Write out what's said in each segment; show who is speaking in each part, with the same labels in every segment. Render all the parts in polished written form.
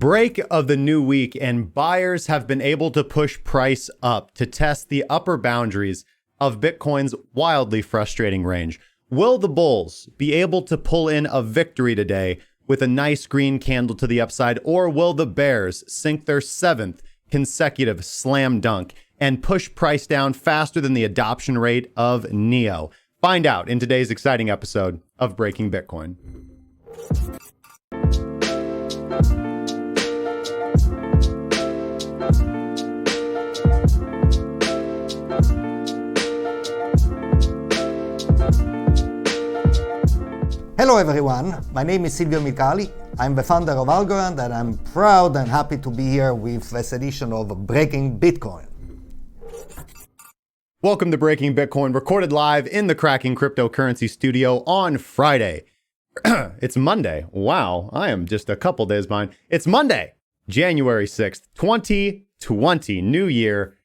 Speaker 1: Break of the new week, and buyers have been able to push price up to test the upper boundaries of Bitcoin's wildly frustrating range. Will the bulls be able to pull in a victory today with a nice green candle to the upside, or will the bears sink their seventh consecutive slam dunk and push price down faster than the adoption rate of Neo? Find out in today's exciting episode of Breaking Bitcoin.
Speaker 2: Hello everyone, my name is Silvio Micali. I'm the founder of Algorand, and I'm proud and happy to be here with this edition of Breaking Bitcoin.
Speaker 1: Welcome to Breaking Bitcoin, recorded live in the Cracking Cryptocurrency studio on Friday. It's Monday. Wow, I am just a couple days behind. It's Monday, January 6th, 2020. New year,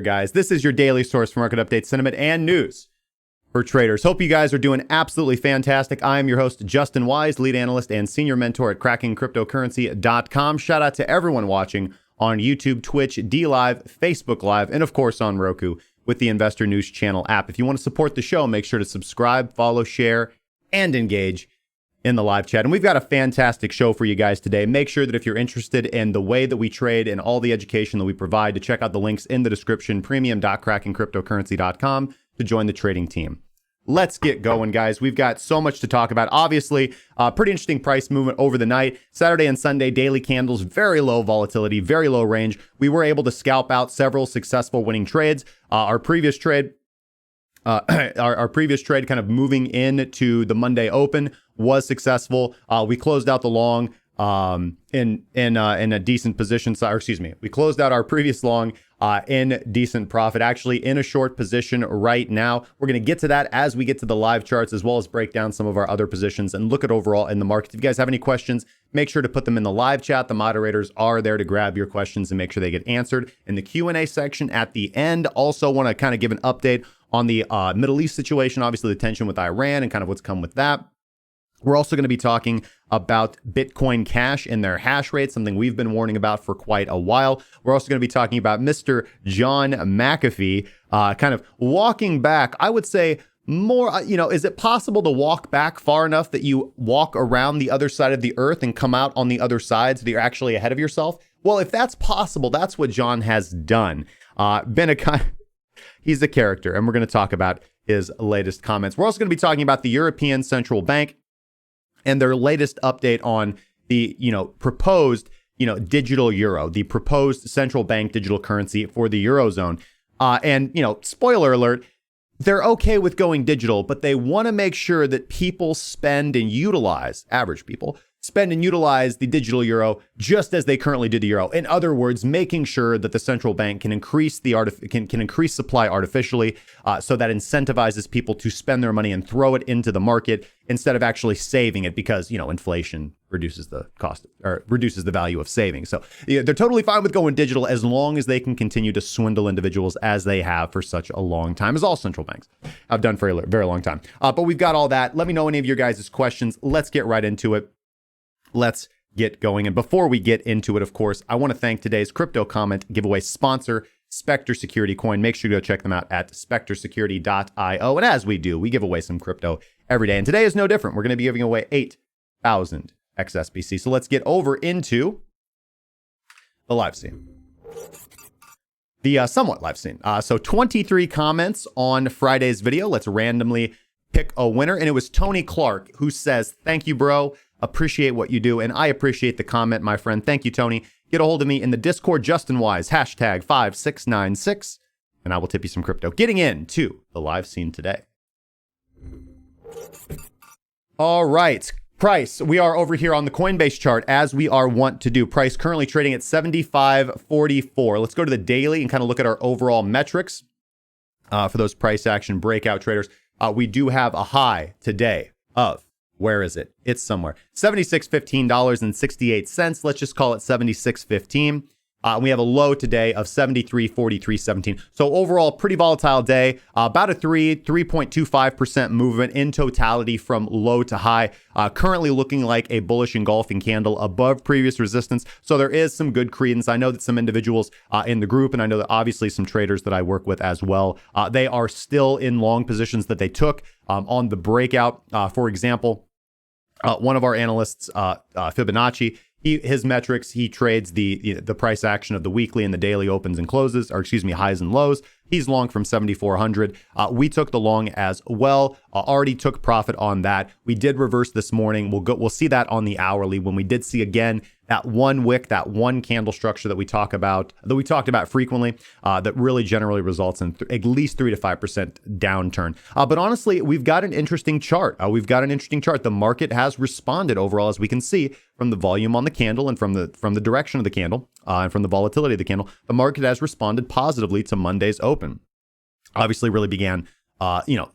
Speaker 1: guys. This is your daily source for market updates, sentiment, and news for traders. Hope you guys are doing absolutely fantastic. I am your host, Justin Wise, lead analyst and senior mentor at crackingcryptocurrency.com. Shout out to everyone watching on YouTube, Twitch, DLive, Facebook Live, and of course on Roku with the Investor News Channel app. If you want to support the show, make sure to subscribe, follow, share, and engage in the live chat. And we've got a fantastic show for you guys today. Make sure that if you're interested in the way that we trade and all the education that we provide, to check out the links in the description, premium.crackingcryptocurrency.com, to join the trading team. Let's get going, guys. We've got so much to talk about. Obviously, pretty interesting price movement over the night. Saturday and Sunday, daily candles, very low volatility, very low range. We were able to scalp out several successful winning trades. Our previous trade kind of moving into the Monday open was successful. We closed out the long in a decent position. We closed out our previous long in decent profit, actually in a short position right now. We're going to get to that as we get to the live charts, as well as break down some of our other positions and look at overall in the market. If you guys have any questions, make sure to put them in the live chat. The moderators are there to grab your questions and make sure they get answered in the Q&A section at the end. Also want to kind of give an update on the Middle East situation, obviously the tension with Iran and kind of what's come with that. We're also going to be talking about Bitcoin Cash and their hash rate, something we've been warning about for quite a while. We're also going to be talking about Mr. John McAfee, kind of walking back. I would say more, is it possible to walk back far enough that you walk around the other side of the earth and come out on the other side so that you're actually ahead of yourself? Well, if that's possible, that's what John has done. He's a character, and we're going to talk about his latest comments. We're also going to be talking about the European Central Bank and their latest update on the, proposed, digital euro, the proposed central bank digital currency for the Eurozone. And spoiler alert, they're okay with going digital, but they want to make sure that people spend and utilize, average people, spend and utilize the digital euro just as they currently do the euro. In other words, making sure that the central bank can increase can increase supply artificially, so that incentivizes people to spend their money and throw it into the market instead of actually saving it, because inflation reduces the cost or reduces the value of saving. So they're totally fine with going digital as long as they can continue to swindle individuals as they have for such a long time, as all central banks have done for a very long time. But we've got all that. Let me know any of your guys' questions. Let's get right into it. Let's get going. And before we get into it, of course, I want to thank today's crypto comment giveaway sponsor, Spectre Security Coin. Make sure to go check them out at spectresecurity.io. And as we do, we give away some crypto every day. And today is no different. We're going to be giving away 8,000 XSBC. So let's get over into the live scene. The somewhat live scene. So 23 comments on Friday's video. Let's randomly pick a winner. And it was Tony Clark who says, "Thank you, bro. Appreciate what you do." And I appreciate the comment, my friend. Thank you, Tony. Get a hold of me in the Discord, JustinWise, #5696, and I will tip you some crypto. Getting into the live scene today. All right. Price. We are over here on the Coinbase chart, as we are wont to do. Price currently trading at 75.44. Let's go to the daily and kind of look at our overall metrics for those price action breakout traders. We do have a high today of, where is it? It's somewhere. $76.15.68. Let's just call it $76.15. We have a low today of 73.4317. So overall, pretty volatile day. About a 3.25% movement in totality from low to high. Currently looking like a bullish engulfing candle above previous resistance. So there is some good credence. I know that some individuals in the group, and I know that obviously some traders that I work with as well, they are still in long positions that they took on the breakout. For example, one of our analysts, Fibonacci, his metrics, he trades the price action of the weekly and the daily opens and closes, or excuse me, highs and lows. He's long from 7,400. We took the long as well. Already took profit on that. We did reverse this morning. We'll see that on the hourly when we did see again that one wick, that one candle structure that we talked about frequently, that really generally results in at least 3 to 5% downturn. But honestly, we've got an interesting chart. The market has responded overall, as we can see from the volume on the candle and from the direction of the candle and from the volatility of the candle. The market has responded positively to Monday's open. Obviously, really began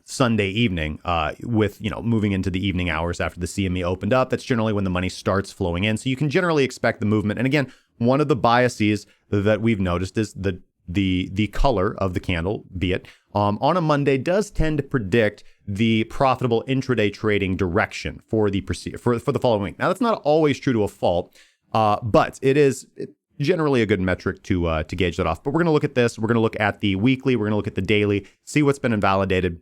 Speaker 1: Sunday evening with, moving into the evening hours after the CME opened up. That's generally when the money starts flowing in. So you can generally expect the movement. And again, one of the biases that we've noticed is the color of the candle, be it on a Monday, does tend to predict the profitable intraday trading direction for the following week. Now, that's not always true to a fault, but it is generally a good metric to gauge that off. But we're going to look at this. We're going to look at the weekly. We're going to look at the daily, see what's been invalidated.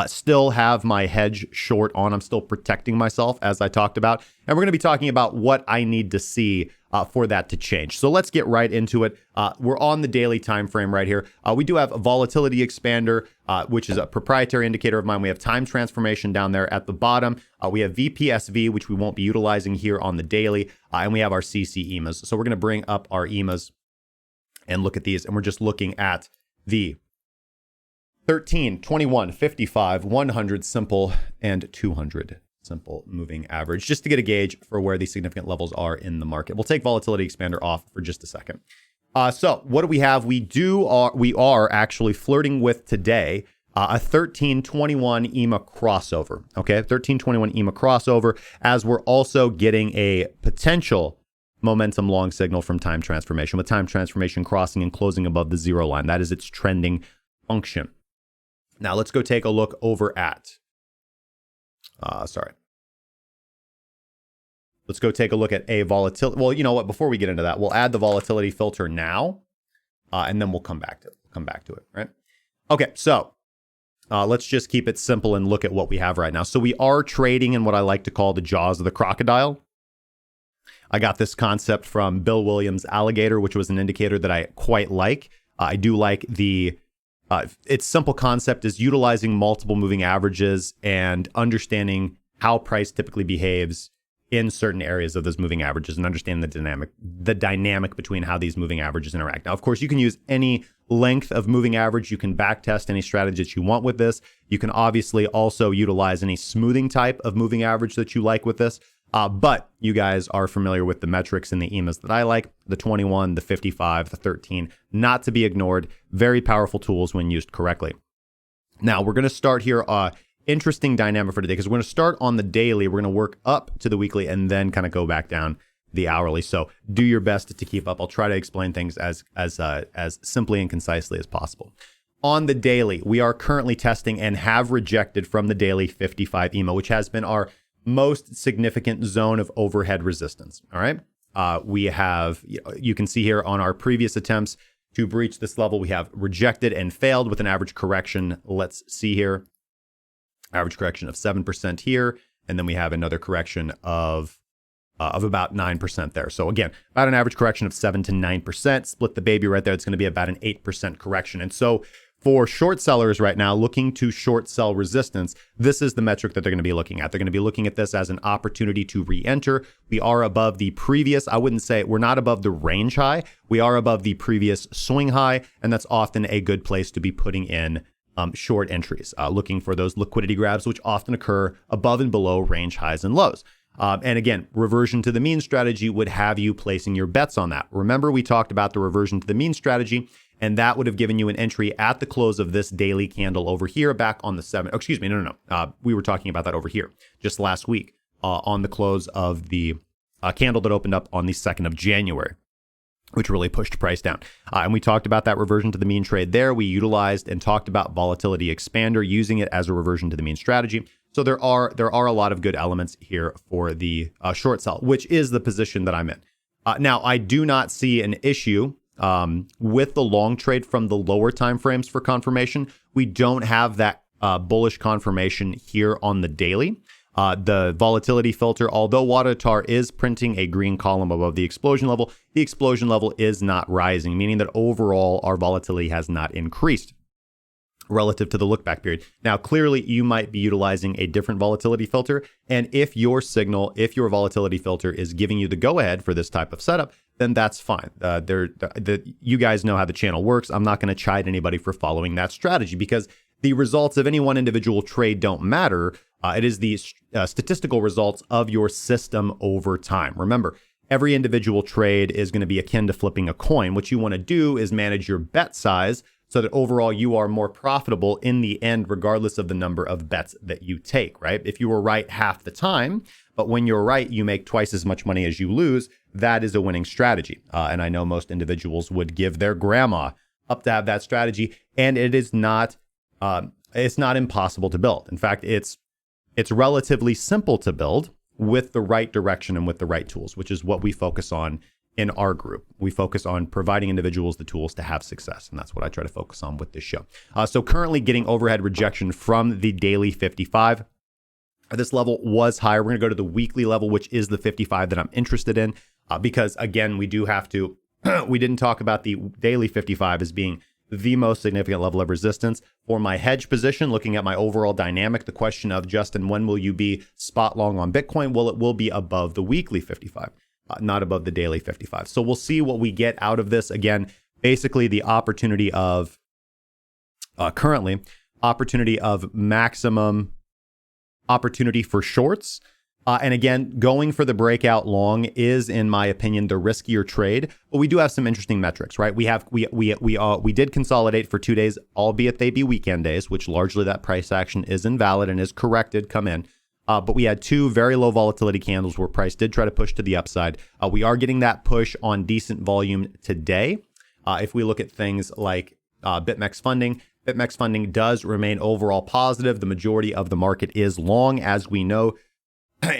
Speaker 1: Still have my hedge short on. I'm still protecting myself, as I talked about. And we're going to be talking about what I need to see for that to change. So let's get right into it. We're on the daily time frame right here. We do have a volatility expander, which is a proprietary indicator of mine. We have time transformation down there at the bottom. We have VPSV, which we won't be utilizing here on the daily. And we have our CC EMAs. So we're going to bring up our EMAs and look at these. And we're just looking at the 13, 21, 55, 100 simple, and 200 simple moving average, just to get a gauge for where these significant levels are in the market. We'll take volatility expander off for just a second. So what do we have? We are actually flirting with today a 1321 EMA crossover. Okay, 1321 EMA crossover, as we're also getting a potential momentum long signal from time transformation, with time transformation crossing and closing above the zero line. That is its trending function. Now let's go take a look over at, let's go take a look at a volatility. Well, you know what, before we get into that, we'll add the volatility filter now, and then we'll come back to it, right? Okay, so let's just keep it simple and look at what we have right now. So we are trading in what I like to call the jaws of the crocodile. I got this concept from Bill Williams' Alligator, which was an indicator that I quite like. I do like its simple concept is utilizing multiple moving averages and understanding how price typically behaves in certain areas of those moving averages, and understand the dynamic between how these moving averages interact. Now, of course, you can use any length of moving average. You can backtest any strategy that you want with this. You can obviously also utilize any smoothing type of moving average that you like with this. But you guys are familiar with the metrics and the EMAs that I like, the 21, the 55, the 13, not to be ignored. Very powerful tools when used correctly. Now, we're going to start here, interesting dynamic for today, because we're going to start on the daily. We're going to work up to the weekly and then kind of go back down the hourly. So do your best to keep up. I'll try to explain things as simply and concisely as possible. On the daily, we are currently testing and have rejected from the daily 55 EMA, which has been our most significant zone of overhead resistance. All right. We have, you can see here on our previous attempts to breach this level, we have rejected and failed with an average correction. Let's see here. Average correction of 7% here. And then we have another correction of about 9% there. So again, about an average correction of 7 to 9%. Split the baby right there. It's going to be about an 8% correction. And so for short sellers right now looking to short sell resistance, this is the metric that they're going to be looking at. They're going to be looking at this as an opportunity to re-enter. We are above the previous, I wouldn't say we're not above the range high. We are above the previous swing high, and that's often a good place to be putting in short entries, looking for those liquidity grabs, which often occur above and below range highs and lows. And again, reversion to the mean strategy would have you placing your bets on that. Remember, we talked about the reversion to the mean strategy, and that would have given you an entry at the close of this daily candle over here back on the 7th. Oh, excuse me, no. We were talking about that over here just last week on the close of the candle that opened up on the 2nd of January. which really pushed price down. And we talked about that reversion to the mean trade there. We utilized and talked about volatility expander, using it as a reversion to the mean strategy. So there are a lot of good elements here for the short sell, which is the position that I'm in. Now, I do not see an issue with the long trade from the lower time frames for confirmation. We don't have that bullish confirmation here on the daily. The volatility filter, although Watertar is printing a green column above the explosion level is not rising, meaning that overall our volatility has not increased relative to the look back period. Now, clearly you might be utilizing a different volatility filter. And if your volatility filter is giving you the go ahead for this type of setup, then that's fine. You guys know how the channel works. I'm not going to chide anybody for following that strategy because the results of any one individual trade don't matter. It is the statistical results of your system over time. Remember, every individual trade is going to be akin to flipping a coin. What you want to do is manage your bet size so that overall you are more profitable in the end, regardless of the number of bets that you take, right? If you were right half the time, but when you're right, you make twice as much money as you lose, that is a winning strategy. And I know most individuals would give their grandma up to have that strategy, and it is not, it's not impossible to build. In fact, it's relatively simple to build with the right direction and with the right tools, which is what we focus on in our group. We focus on providing individuals the tools to have success, and that's what I try to focus on with this show. So currently getting overhead rejection from the daily 55. This level was higher. We're going to go to the weekly level, which is the 55 that I'm interested in, because again, we do have to, we didn't talk about the daily 55 as being the most significant level of resistance. For my hedge position, looking at my overall dynamic, the question of, Justin, when will you be spot long on Bitcoin? Well, it will be above the weekly 55, not above the daily 55. So we'll see what we get out of this. Again, basically the opportunity of opportunity of maximum opportunity for shorts. And again, going for the breakout long is, in my opinion, the riskier trade. But we do have some interesting metrics, right? We did consolidate for 2 days, albeit they be weekend days, which largely that price action is invalid and is corrected. Come in. But we had two very low volatility candles where price did try to push to the upside. We are getting that push on decent volume today. If we look at things like BitMEX funding does remain overall positive. The majority of the market is long, as we know.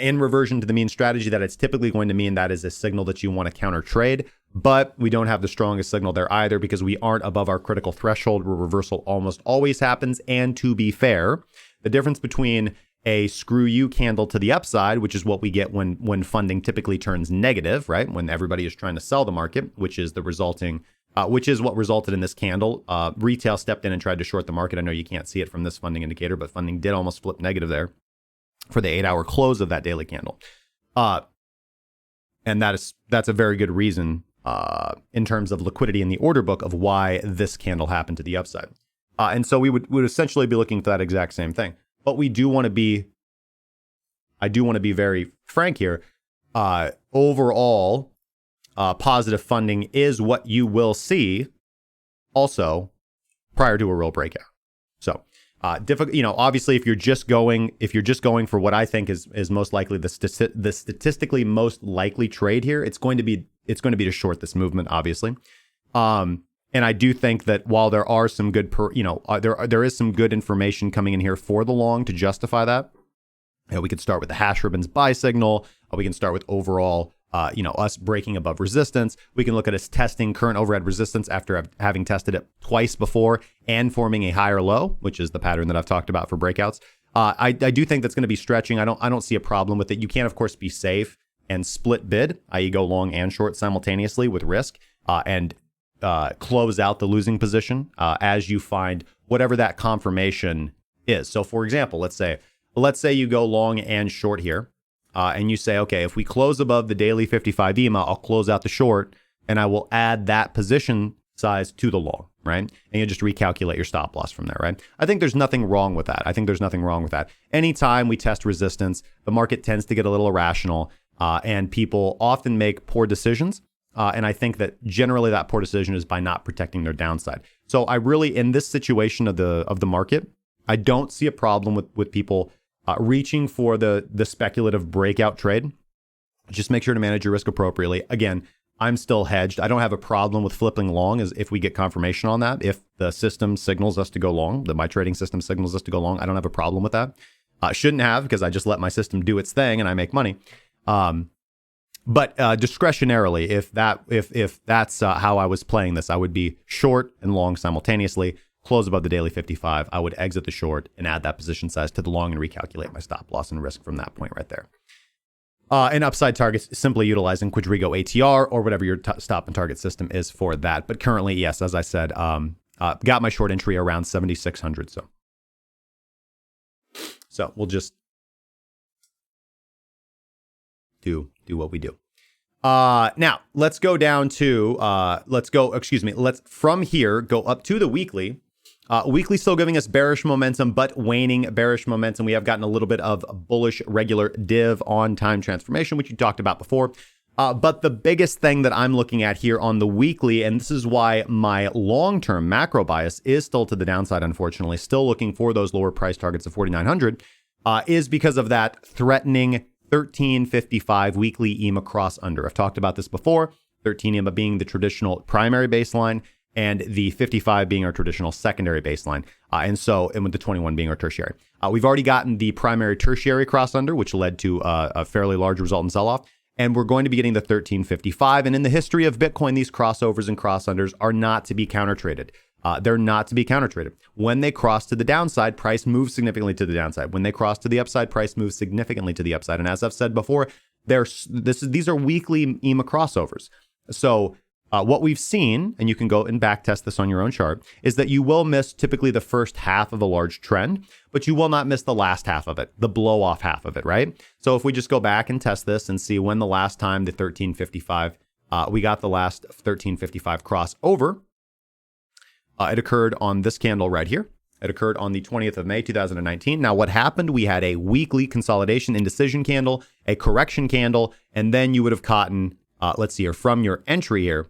Speaker 1: In reversion to the mean strategy, that it's typically going to mean that is a signal that you want to counter trade, but we don't have the strongest signal there either because we aren't above our critical threshold where reversal almost always happens. And to be fair, the difference between a screw you candle to the upside, which is what we get when funding typically turns negative, right? When everybody is trying to sell the market, which is what resulted in this candle. Retail stepped in and tried to short the market. I know you can't see it from this funding indicator, but funding did almost flip negative there for the 8-hour close of that daily candle. And that's a very good reason in terms of liquidity in the order book of why this candle happened to the upside. And so we would essentially be looking for that exact same thing. But I do want to be very frank here. Overall, positive funding is what you will see also prior to a real breakout. So obviously if you're just going for what I think is most likely the statistically most likely trade here, it's going to be to short this movement, obviously. And I do think that while there are some good there is some good information coming in here for the long to justify that. We could start with the hash ribbons buy signal. We can start with overall us breaking above resistance. We can look at us testing current overhead resistance after having tested it twice before and forming a higher low, which is the pattern that I've talked about for breakouts. I do think that's going to be stretching. I don't see a problem with it. You can, of course, be safe and split bid, i.e. go long and short simultaneously with risk, and close out the losing position as you find whatever that confirmation is. So for example, let's say you go long and short here. And you say, okay, if we close above the daily 55 EMA, I'll close out the short and I will add that position size to the long, right? And you just recalculate your stop loss from there, right? I think there's nothing wrong with that. Anytime we test resistance, the market tends to get a little irrational and people often make poor decisions. And I think that generally that poor decision is by not protecting their downside. So I really, in this situation of the market, I don't see a problem with people reaching for the speculative breakout trade. Just make sure to manage your risk appropriately. Again, I'm still hedged. I don't have a problem with flipping long as if we get confirmation on that. If the system signals us to go long, my trading system signals us to go long, I don't have a problem with that. Shouldn't have, because I just let my system do its thing and I make money. But discretionarily, if that's how I was playing this, I would be short and long simultaneously. Close above the daily 55. I would exit the short and add that position size to the long and recalculate my stop loss and risk from that point right there. And upside targets, simply utilizing Quadriga ATR or whatever your stop and target system is for that. But currently, yes, as I said, got my short entry around 7,600. So we'll just do what we do. Now let's go down to let's from here go up to the weekly. Weekly still giving us bearish momentum, but waning bearish momentum. We have gotten a little bit of bullish regular div on time transformation, which you talked about before. But the biggest thing that I'm looking at here on the weekly, and this is why my long-term macro bias is still to the downside, unfortunately, still looking for those lower price targets of 4,900, is because of that threatening 1355 weekly EMA cross under. I've talked about this before. 13 EMA being the traditional primary baseline, and the 55 being our traditional secondary baseline. And with the 21 being our tertiary. We've already gotten the primary tertiary cross under, which led to a fairly large result in sell-off. And we're going to be getting the 1355. And in the history of Bitcoin, these crossovers and cross unders are not to be counter traded. They're not to be counter traded. When they cross to the downside, price moves significantly to the downside. When they cross to the upside, price moves significantly to the upside. And as I've said before, these are weekly EMA crossovers. So what we've seen, and you can go and back test this on your own chart, is that you will miss typically the first half of a large trend, but you will not miss the last half of it, the blow off half of it, right? So if we just go back and test this and see when the last time the 1355, we got the last 1355 crossover, it occurred on this candle right here. It occurred on the 20th of May, 2019. Now, what happened? We had a weekly consolidation indecision candle, a correction candle, and then you would have caught, let's see here, from your entry here,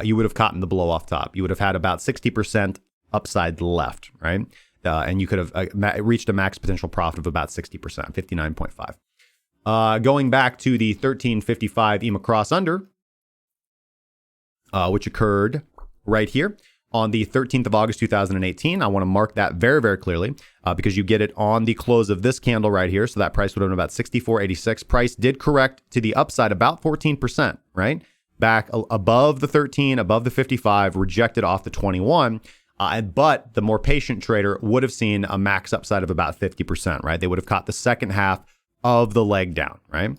Speaker 1: you would have caught the blow off top. You would have had about 60% upside left, right? And you could have reached a max potential profit of about 60%, 59.5. Going back to the 1355 EMA cross under, which occurred right here on the 13th of August, 2018. I want to mark that very, very clearly because you get it on the close of this candle right here. So that price would have been about 64.86. Price did correct to the upside about 14%, right? Back above the 13, above the 55, rejected off the 21. But the more patient trader would have seen a max upside of about 50%, right? They would have caught the second half of the leg down, right?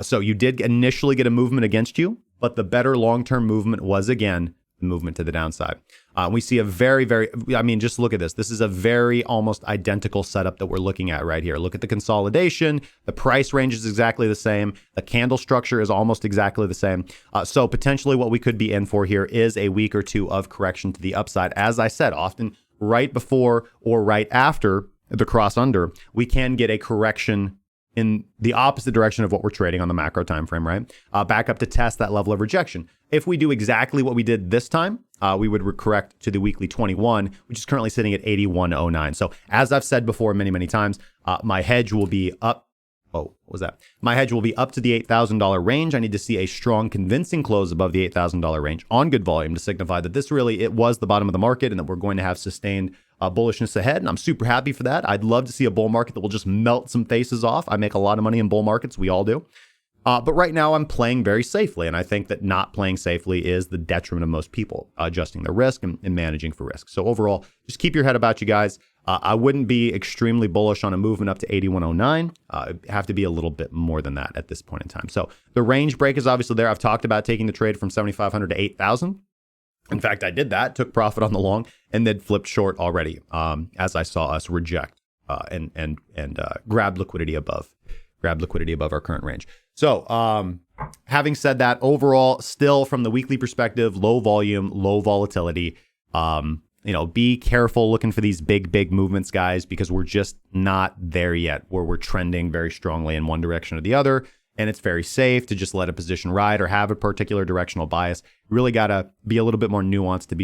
Speaker 1: So you did initially get a movement against you, but the better long-term movement was, again, the movement to the downside. We see a very, just look at this. This is a very almost identical setup that we're looking at right here. Look at the consolidation. The price range is exactly the same. The candle structure is almost exactly the same. So potentially what we could be in for here is a week or two of correction to the upside. As I said, often right before or right after the cross under, we can get a correction in the opposite direction of what we're trading on the macro time frame, right? Back up to test that level of rejection. If we do exactly what we did this time, we would correct to the weekly 21, which is currently sitting at 81.09. So as I've said before many, many times, my hedge will be up. Oh, what was that? My hedge will be up to the $8,000 range. I need to see a strong, convincing close above the $8,000 range on good volume to signify that this really, it was the bottom of the market and that we're going to have sustained bullishness ahead. And I'm super happy for that. I'd love to see a bull market that will just melt some faces off. I make a lot of money in bull markets. We all do. But right now I'm playing very safely. And I think that not playing safely is the detriment of most people, adjusting their risk and managing for risk. So overall, just keep your head about you guys. I wouldn't be extremely bullish on a movement up to 81.09. It'd have to be a little bit more than that at this point in time. So the range break is obviously there. I've talked about taking the trade from 7,500 to 8,000. In fact, I did that, took profit on the long, and then flipped short already as I saw us reject and grab liquidity above our current range. So having said that, overall, still from the weekly perspective, low volume, low volatility. Be careful looking for these big movements, guys, because we're just not there yet where we're trending very strongly in one direction or the other. And it's very safe to just let a position ride or have a particular directional bias. You really got to be a little bit more nuanced to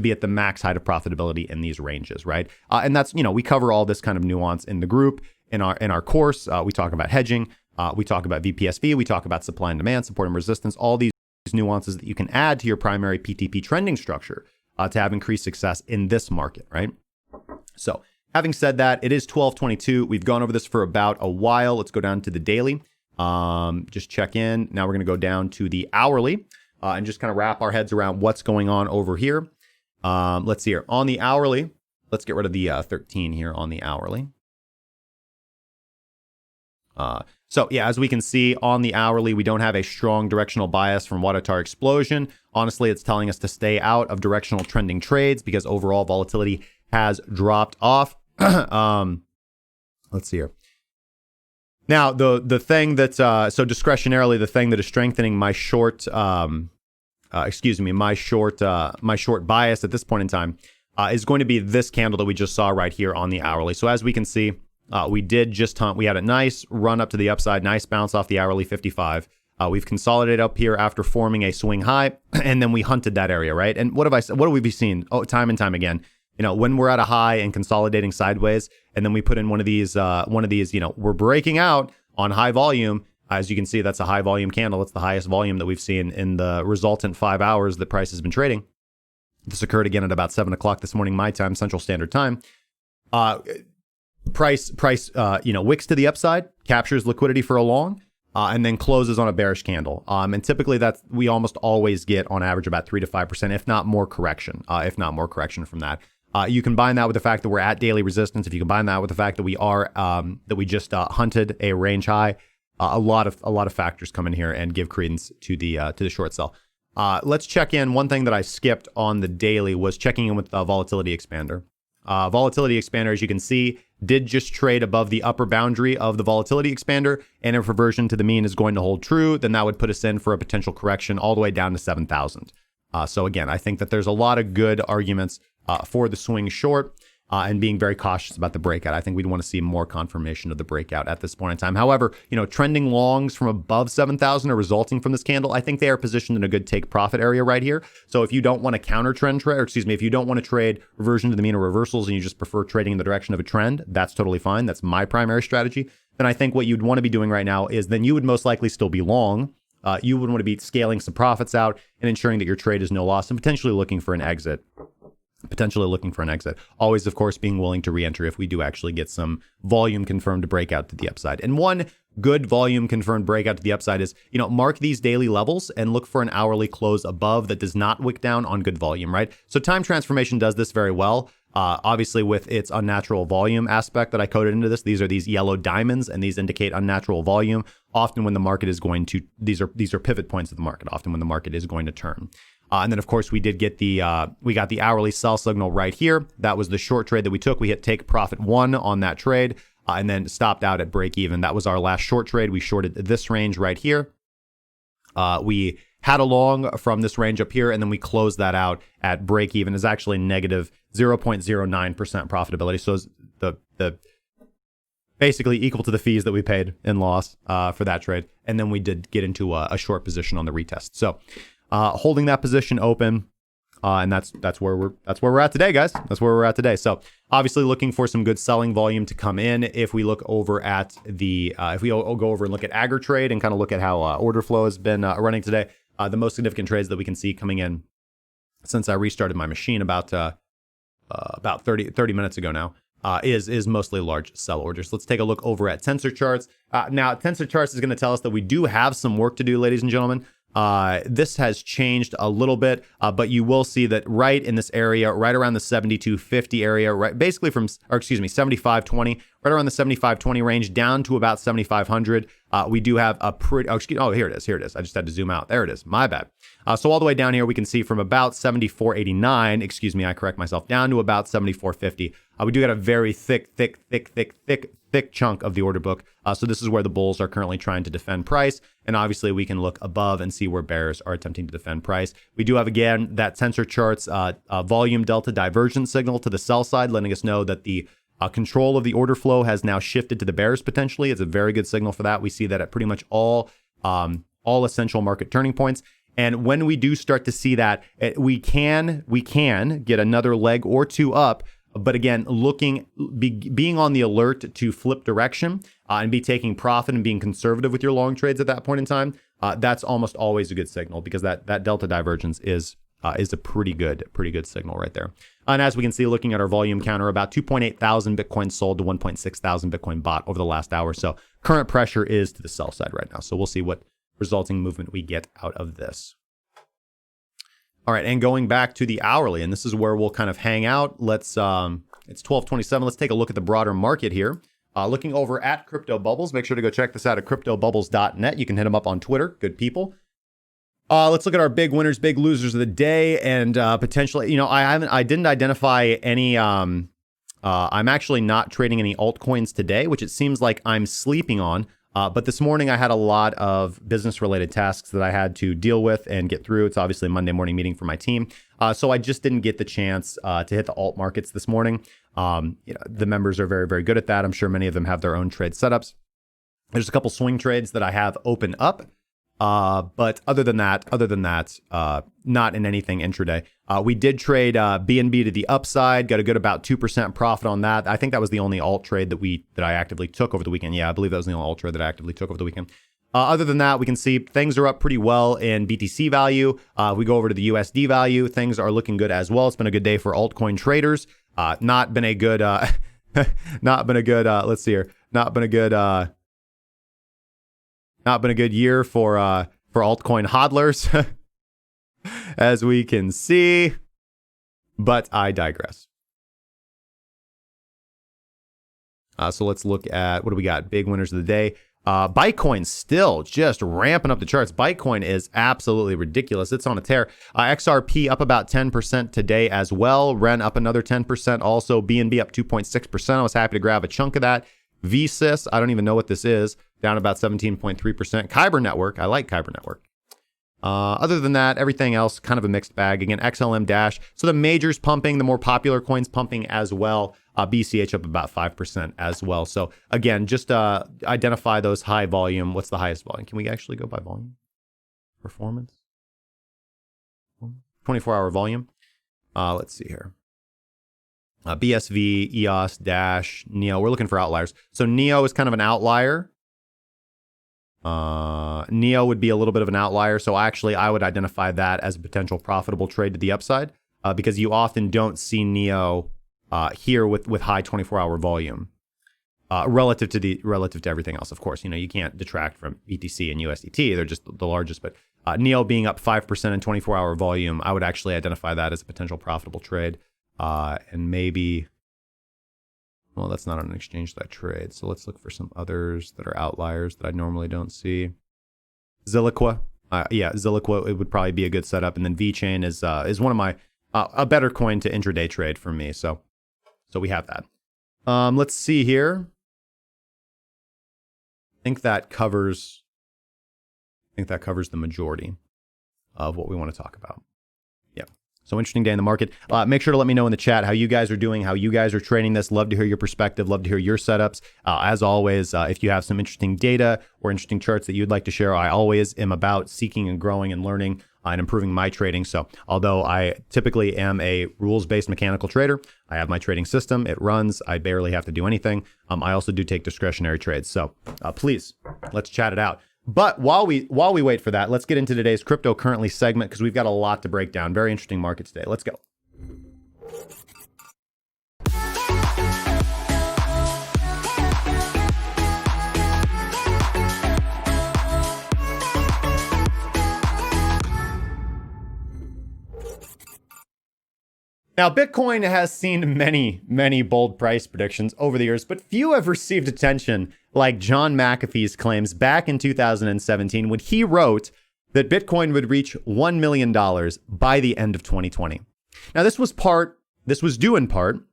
Speaker 1: be at the max height of profitability in these ranges, right? And that's, we cover all this kind of nuance in the group, in our course. We talk about hedging. We talk about VPSV. We talk about supply and demand, support and resistance, all these nuances that you can add to your primary PTP trending structure to have increased success in this market, right? So having said that, it is 12:22. We've gone over this for about a while. Let's go down to the daily. Just check in. Now we're going to go down to the hourly and just kind of wrap our heads around what's going on over here. Let's see here. On the hourly, let's get rid of the 13 here on the hourly. So yeah, as we can see on the hourly, we don't have a strong directional bias from Wadatar explosion. Honestly, it's telling us to stay out of directional trending trades because overall volatility has dropped off. Let's see here. Now, the thing that, so discretionarily, the thing that is strengthening my short, my short bias at this point in time is going to be this candle that we just saw right here on the hourly. So as we can see, we did just hunt. We had a nice run up to the upside, nice bounce off the hourly 55. We've consolidated up here after forming a swing high, and then we hunted that area, right? And what have we been seeing? Oh, time and time again. You know, when we're at a high and consolidating sideways, and then we put in one of these, you know, we're breaking out on high volume. As you can see, that's a high volume candle. It's the highest volume that we've seen in the resultant 5 hours that price has been trading. This occurred again at about 7 o'clock this morning, my time, Central Standard Time. Price, wicks to the upside, captures liquidity for a long, and then closes on a bearish candle. And typically we almost always get on average about 3 to 5%, if not more correction from that. You combine that with the fact that we're at daily resistance. If you combine that with the fact that we are, that we just hunted a range high, a lot of factors come in here and give credence to the short sell. Let's check in. One thing that I skipped on the daily was checking in with the volatility expander. Volatility expander, as you can see, did just trade above the upper boundary of the volatility expander, and if reversion to the mean is going to hold true, then that would put us in for a potential correction all the way down to 7,000. So again, I think that there's a lot of good arguments for the swing short and being very cautious about the breakout. I think we'd want to see more confirmation of the breakout at this point in time. However, trending longs from above 7,000 are resulting from this candle. I think they are positioned in a good take profit area right here. So if you don't want to counter trend trade, if you don't want to trade reversion to the mean or reversals and you just prefer trading in the direction of a trend, that's totally fine. That's my primary strategy. Then I think what you'd want to be doing right now is then you would most likely still be long. You would want to be scaling some profits out and ensuring that your trade is no loss and potentially looking for an exit. Always, of course, being willing to re-enter if we do actually get some volume confirmed breakout to the upside. And one good volume confirmed breakout to the upside is, mark these daily levels and look for an hourly close above that does not wick down on good volume, right? So time transformation does this very well. Obviously, with its unnatural volume aspect that I coded into this, these are these yellow diamonds, and these indicate unnatural volume. Often when the market is going to, these are pivot points of the market, often when the market is going to turn. And then, of course, we did get the hourly sell signal right here. That was the short trade that we took. We hit take profit 1 on that trade and then stopped out at break even. That was our last short trade. We shorted this range right here. We had a long from this range up here, and then we closed that out at break even. Is actually negative 0.09% profitability. So the basically equal to the fees that we paid in loss for that trade. And then we did get into a short position on the retest. So holding that position open, and that's where we're at today, guys. That's where we're at today. So obviously looking for some good selling volume to come in. If we look over at if we go over and look at AgriTrade and kind of look at how order flow has been running today, the most significant trades that we can see coming in since I restarted my machine about 30 minutes ago now is mostly large sell orders. Let's take a look over at Tensor Charts. Now, Tensor Charts is going to tell us that we do have some work to do, ladies and gentlemen. This has changed a little bit, but you will see that right in this area, right around the 72.50 area, right, basically 75.20, right around the 75.20 range down to about 7,500. We do have a pretty, here it is. I just had to zoom out. There it is. My bad. So all the way down here, we can see from about 74.89, I correct myself, down to about 74.50. We do get a very thick chunk of the order book. So this is where the bulls are currently trying to defend price. And obviously we can look above and see where bears are attempting to defend price. We do have, again, that Tensor Charts volume delta divergence signal to the sell side, letting us know that the control of the order flow has now shifted to the bears potentially. It's a very good signal for that. We see that at pretty much all essential market turning points. And when we do start to see that, we can get another leg or two up. But again, being on the alert to flip direction and be taking profit and being conservative with your long trades at that point in time. that's almost always a good signal because that delta divergence is a pretty good signal right there. And as we can see, looking at our volume counter, about 2.8 thousand Bitcoin sold to 1.6 thousand Bitcoin bought over the last hour. So current pressure is to the sell side right now. So we'll see what resulting movement we get out of this. All right, and going back to the hourly, and this is where we'll kind of hang out. It's 12:27. Let's take a look at the broader market here. Looking over at Crypto Bubbles. Make sure to go check this out at cryptobubbles.net. You can hit them up on Twitter. Good people. Let's look at our big winners, big losers of the day, and potentially, I didn't identify any. I'm actually not trading any altcoins today, which it seems like I'm sleeping on. But this morning I had a lot of business-related tasks that I had to deal with and get through. It's obviously a Monday morning meeting for my team, so I just didn't get the chance to hit the alt markets this morning. The members are very, very good at that. I'm sure many of them have their own trade setups. There's a couple swing trades that I have open up. But other than that, not in anything intraday. We did trade BNB to the upside, got a good about 2% profit on that. I think that was the only alt trade that I actively took over the weekend. Yeah, I believe that was the only alt trade that I actively took over the weekend. Other than that, we can see things are up pretty well in BTC value. We go over to the USD value. Things are looking good as well. It's been a good day for altcoin traders. Not been a good year for altcoin hodlers, as we can see, but I digress. So let's look at, what do we got? Big winners of the day. Bitcoin still just ramping up the charts. Bitcoin is absolutely ridiculous. It's on a tear. XRP up about 10% today as well. Ren up another 10%. Also, BNB up 2.6%. I was happy to grab a chunk of that. VSys, I don't even know what this is, down about 17.3%. Kyber Network, I like Kyber Network. Other than that, everything else kind of a mixed bag. Again, XLM Dash. So the majors pumping, the more popular coins pumping as well. BCH up about 5% as well. So again, just identify those high volume. What's the highest volume? Can we actually go by volume? Performance? 24-hour volume. Let's see here. BSV, EOS, Dash, NEO. We're looking for outliers. So NEO is kind of an outlier. NEO would be a little bit of an outlier. So actually, I would identify that as a potential profitable trade to the upside because you often don't see NEO here with high 24-hour volume relative to everything else. Of course, you can't detract from BTC and USDT. They're just the largest. But NEO being up 5% in 24-hour volume, I would actually identify that as a potential profitable trade. And maybe, well, that's not on an exchange that I trade. So let's look for some others that are outliers that I normally don't see. Zilliqua. Zilliqua, it would probably be a good setup. And then VeChain is one of my, a better coin to intraday trade for me. So we have that. Let's see here. I think that covers the majority of what we want to talk about. Yeah. So interesting day in the market. Make sure to let me know in the chat how you guys are doing, how you guys are trading this. Love to hear your perspective. Love to hear your setups. As always, if you have some interesting data or interesting charts that you'd like to share, I always am about seeking and growing and learning and improving my trading. So although I typically am a rules-based mechanical trader, I have my trading system. It runs. I barely have to do anything. I also do take discretionary trades. So please, let's chat it out. But while we wait for that, let's get into today's crypto currently segment because we've got a lot to break down. Very interesting market today. Let's go. Now, Bitcoin has seen many, many bold price predictions over the years, but few have received attention like John McAfee's claims back in 2017 when he wrote that Bitcoin would reach $1 million by the end of 2020. Now, this was due in part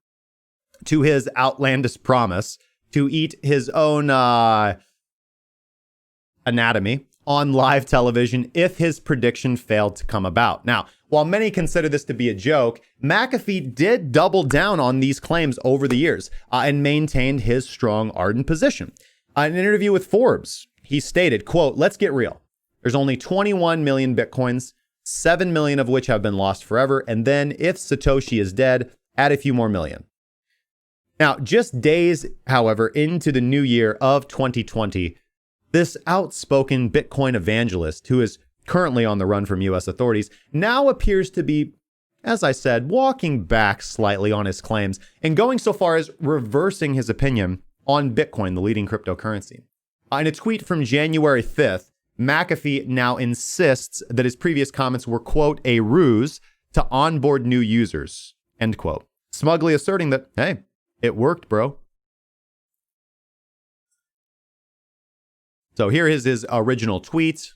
Speaker 1: to his outlandish promise to eat his own anatomy on live television if his prediction failed to come about. Now, while many consider this to be a joke, McAfee did double down on these claims over the years and maintained his strong Arndt position. In an interview with Forbes, he stated, quote, "Let's get real. There's only 21 million Bitcoins, 7 million of which have been lost forever. And then if Satoshi is dead, add a few more million." Now, just days, however, into the new year of 2020, This outspoken Bitcoin evangelist, who is currently on the run from U.S. authorities, now appears to be, as I said, walking back slightly on his claims and going so far as reversing his opinion on Bitcoin, the leading cryptocurrency. In a tweet from January 5th, McAfee now insists that his previous comments were, quote, a ruse to onboard new users, end quote, smugly asserting that, hey, it worked, bro. So here is his original tweet,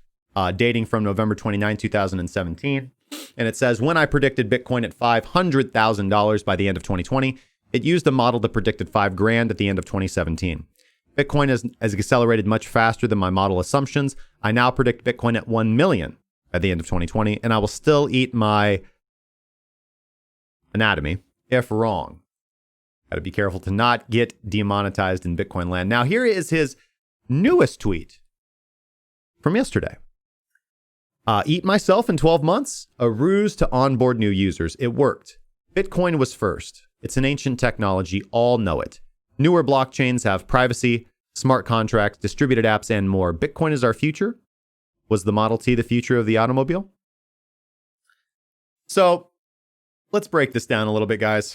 Speaker 1: dating from November 29, 2017. And it says, when I predicted Bitcoin at $500,000 by the end of 2020, it used a model that predicted $5,000 at the end of 2017. Bitcoin has accelerated much faster than my model assumptions. I now predict Bitcoin at 1 million at the end of 2020, and I will still eat my anatomy if wrong. Got to be careful to not get demonetized in Bitcoin land. Now, here is his newest tweet from yesterday. Eat myself in 12 months, a ruse to onboard new users. It worked. Bitcoin was first. It's an ancient technology. All know it. Newer blockchains have privacy, smart contracts, distributed apps, and more. Bitcoin is our future. Was the Model T the future of the automobile? So let's break this down a little bit, guys.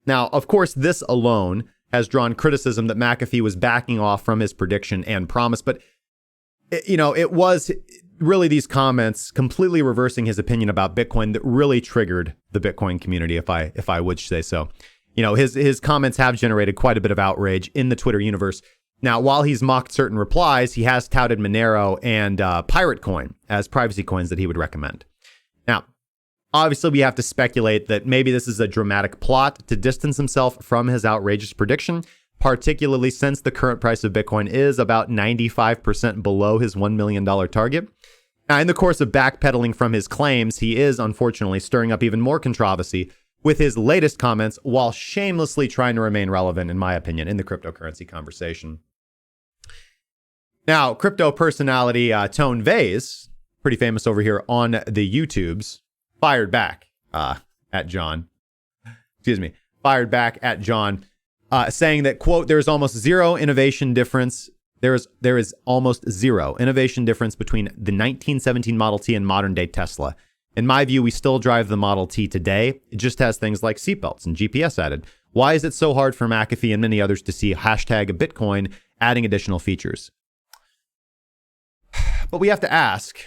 Speaker 1: Now, of course, this alone has drawn criticism that McAfee was backing off from his prediction and promise, but it was really these comments completely reversing his opinion about Bitcoin that really triggered the Bitcoin community, if I would say so. His comments have generated quite a bit of outrage in the Twitter universe. Now, while he's mocked certain replies, he has touted Monero and Pirate Coin as privacy coins that he would recommend. Now, obviously, we have to speculate that maybe this is a dramatic plot to distance himself from his outrageous prediction, particularly since the current price of Bitcoin is about 95% below his $1 million target. Now, in the course of backpedaling from his claims, he is unfortunately stirring up even more controversy with his latest comments while shamelessly trying to remain relevant, in my opinion, in the cryptocurrency conversation. Now, crypto personality Tone Vase, pretty famous over here on the YouTubes, fired back at John, saying that, quote, there is almost zero innovation difference. There is almost zero innovation difference between the 1917 Model T and modern day Tesla. In my view, we still drive the Model T today. It just has things like seatbelts and GPS added. Why is it so hard for McAfee and many others to see hashtag Bitcoin adding additional features? But we have to ask,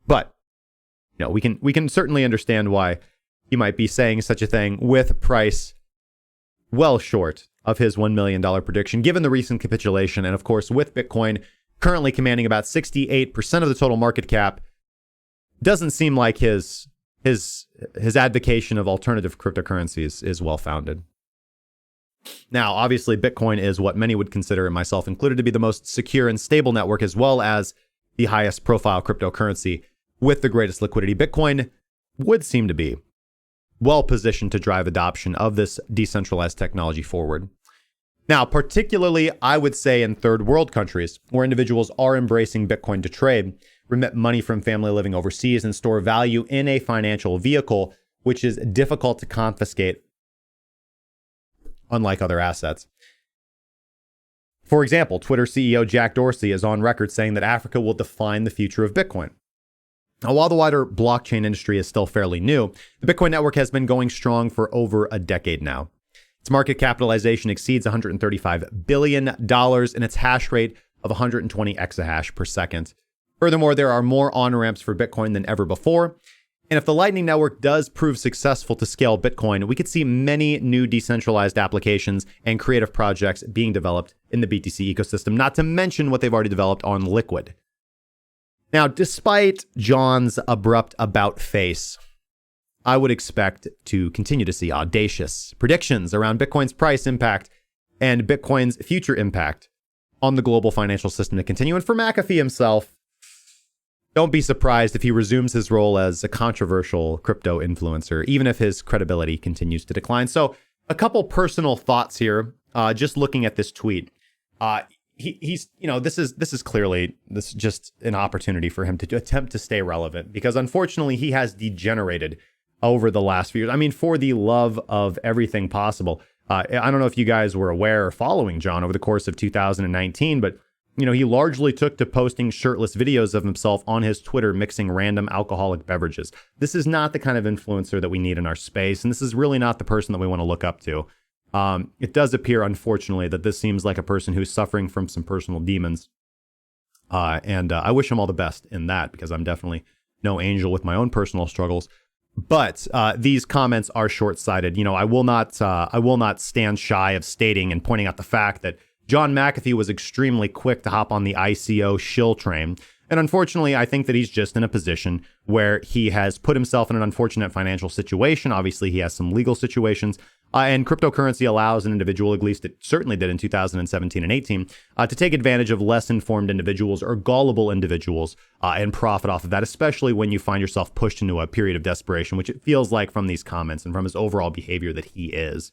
Speaker 1: but we can certainly understand why he might be saying such a thing with price well short of his $1 million prediction, given the recent capitulation. And of course, with Bitcoin currently commanding about 68% of the total market cap, doesn't seem like his advocation of alternative cryptocurrencies is well-founded. Now, obviously, Bitcoin is what many would consider, and myself included, to be the most secure and stable network, as well as the highest profile cryptocurrency with the greatest liquidity. Bitcoin would seem to be well positioned to drive adoption of this decentralized technology forward. Now, particularly, I would say in third world countries where individuals are embracing Bitcoin to trade, remit money from family living overseas, and store value in a financial vehicle, which is difficult to confiscate, unlike other assets. For example, Twitter CEO Jack Dorsey is on record saying that Africa will define the future of Bitcoin. Now, while the wider blockchain industry is still fairly new, the Bitcoin network has been going strong for over a decade now. Its market capitalization exceeds $135 billion and its hash rate of 120 exahash per second. Furthermore, there are more on-ramps for Bitcoin than ever before. And if the Lightning Network does prove successful to scale Bitcoin, we could see many new decentralized applications and creative projects being developed in the BTC ecosystem, not to mention what they've already developed on Liquid. Now, despite John's abrupt about face, I would expect to continue to see audacious predictions around Bitcoin's price impact and Bitcoin's future impact on the global financial system to continue. And for McAfee himself, don't be surprised if he resumes his role as a controversial crypto influencer, even if his credibility continues to decline. So a couple personal thoughts here, just looking at this tweet. He's this is clearly just an opportunity for him to attempt to stay relevant, because unfortunately he has degenerated over the last few years. I mean, for the love of everything possible. I don't know if you guys were aware or following John over the course of 2019, but he largely took to posting shirtless videos of himself on his Twitter mixing random alcoholic beverages. This is not the kind of influencer that we need in our space, and this is really not the person that we want to look up to. It does appear, unfortunately, that this seems like a person who's suffering from some personal demons. And I wish him all the best in that, because I'm definitely no angel with my own personal struggles. But these comments are short-sighted. I will not stand shy of stating and pointing out the fact that John McAfee was extremely quick to hop on the ICO shill train. And unfortunately, I think that he's just in a position where he has put himself in an unfortunate financial situation. Obviously, he has some legal situations. And cryptocurrency allows an individual, at least it certainly did in 2017 and 18, to take advantage of less informed individuals or gullible individuals and profit off of that, especially when you find yourself pushed into a period of desperation, which it feels like from these comments and from his overall behavior that he is.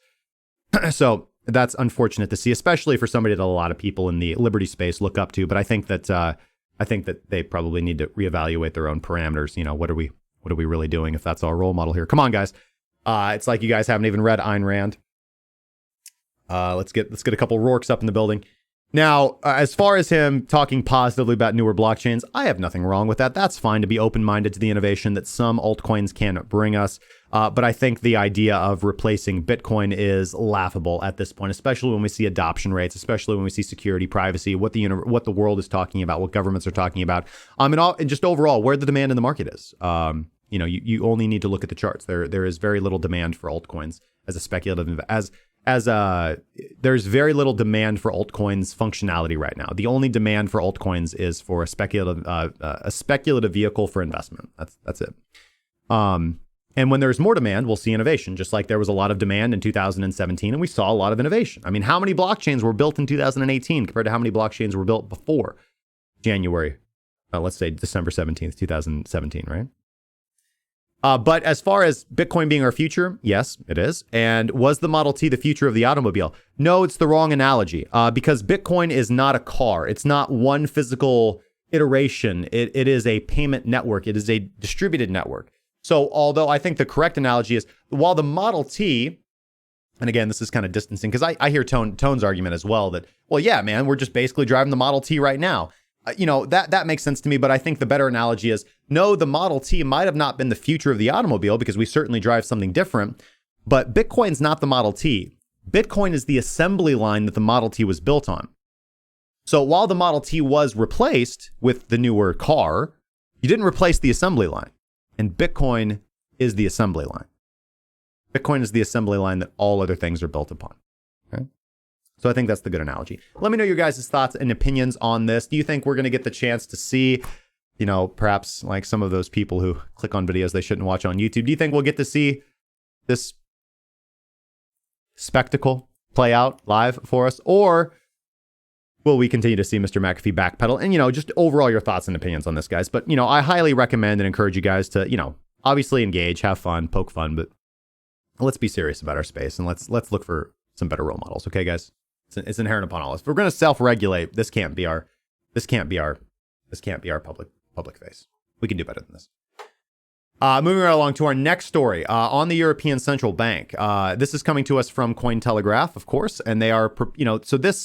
Speaker 1: So that's unfortunate to see, especially for somebody that a lot of people in the Liberty space look up to. But I think that they probably need to reevaluate their own parameters. What are we really doing if that's our role model here? Come on, guys. It's like you guys haven't even read Ayn Rand. Let's get a couple Rourkes up in the building. Now, as far as him talking positively about newer blockchains, I have nothing wrong with that. That's fine to be open-minded to the innovation that some altcoins can bring us. But I think the idea of replacing Bitcoin is laughable at this point, especially when we see adoption rates, especially when we see security, privacy, what the world is talking about, what governments are talking about, and just overall where the demand in the market is. You only need to look at the charts. There is very little demand for altcoins as a speculative there's very little demand for altcoins functionality right now. The only demand for altcoins is for a speculative vehicle for investment. That's it. And when there's more demand, we'll see innovation, just like there was a lot of demand in 2017, and we saw a lot of innovation. I mean, how many blockchains were built in 2018 compared to how many blockchains were built before January, let's say December 17th, 2017, right? But as far as Bitcoin being our future, yes, it is. And was the Model T the future of the automobile? No, it's the wrong analogy, because Bitcoin is not a car. It's not one physical iteration. It is a payment network. It is a distributed network. So although I think the correct analogy is, while the Model T, and again, this is kind of distancing, because I hear Tone's argument as well that, well, yeah, man, we're just basically driving the Model T right now. That makes sense to me, but I think the better analogy is, no, the Model T might have not been the future of the automobile because we certainly drive something different, but Bitcoin's not the Model T. Bitcoin is the assembly line that the Model T was built on. So while the Model T was replaced with the newer car, you didn't replace the assembly line, and Bitcoin is the assembly line. Bitcoin is the assembly line that all other things are built upon. Okay? So I think that's the good analogy. Let me know your guys' thoughts and opinions on this. Do you think we're going to get the chance to see, perhaps like some of those people who click on videos they shouldn't watch on YouTube? Do you think we'll get to see this spectacle play out live for us? Or will we continue to see Mr. McAfee backpedal? And, just overall your thoughts and opinions on this, guys. But, I highly recommend and encourage you guys to, obviously engage, have fun, poke fun, but let's be serious about our space and let's look for some better role models. Okay, guys? It's inherent upon all of us. If we're going to self-regulate, this can't be our public face. We can do better than this. Moving right along to our next story on the European Central Bank. This is coming to us from Cointelegraph, of course, and they are, so this,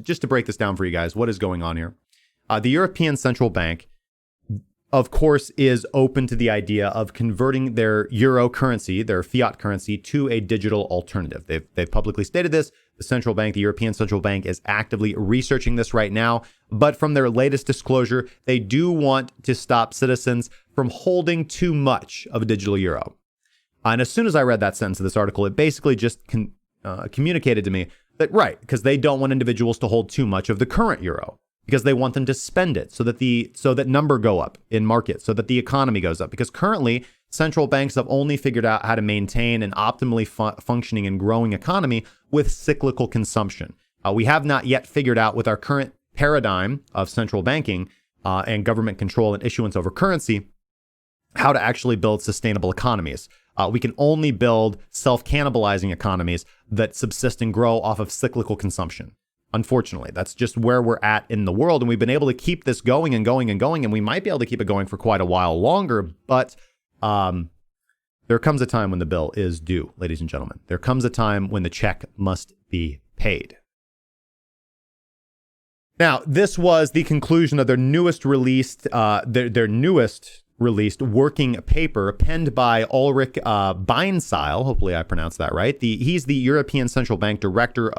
Speaker 1: just to break this down for you guys, what is going on here? The European Central Bank, of course, is open to the idea of converting their euro currency, their fiat currency, to a digital alternative. They've publicly stated this. The central bank, the European Central Bank, is actively researching this right now. But from their latest disclosure, they do want to stop citizens from holding too much of a digital euro. And as soon as I read that sentence of this article, it basically just communicated to me that, right, because they don't want individuals to hold too much of the current euro, because they want them to spend it so that number go up in markets, so that the economy goes up. Because currently, central banks have only figured out how to maintain an optimally functioning and growing economy with cyclical consumption. We have not yet figured out with our current paradigm of central banking and government control and issuance over currency how to actually build sustainable economies. We can only build self-cannibalizing economies that subsist and grow off of cyclical consumption. Unfortunately, that's just where we're at in the world. And we've been able to keep this going and going and going. And we might be able to keep it going for quite a while longer. But there comes a time when the bill is due, ladies and gentlemen. There comes a time when the check must be paid. Now, this was the conclusion of their newest released, released working paper penned by Ulrich Beinseil. Hopefully I pronounced that right. He's the European Central Bank Director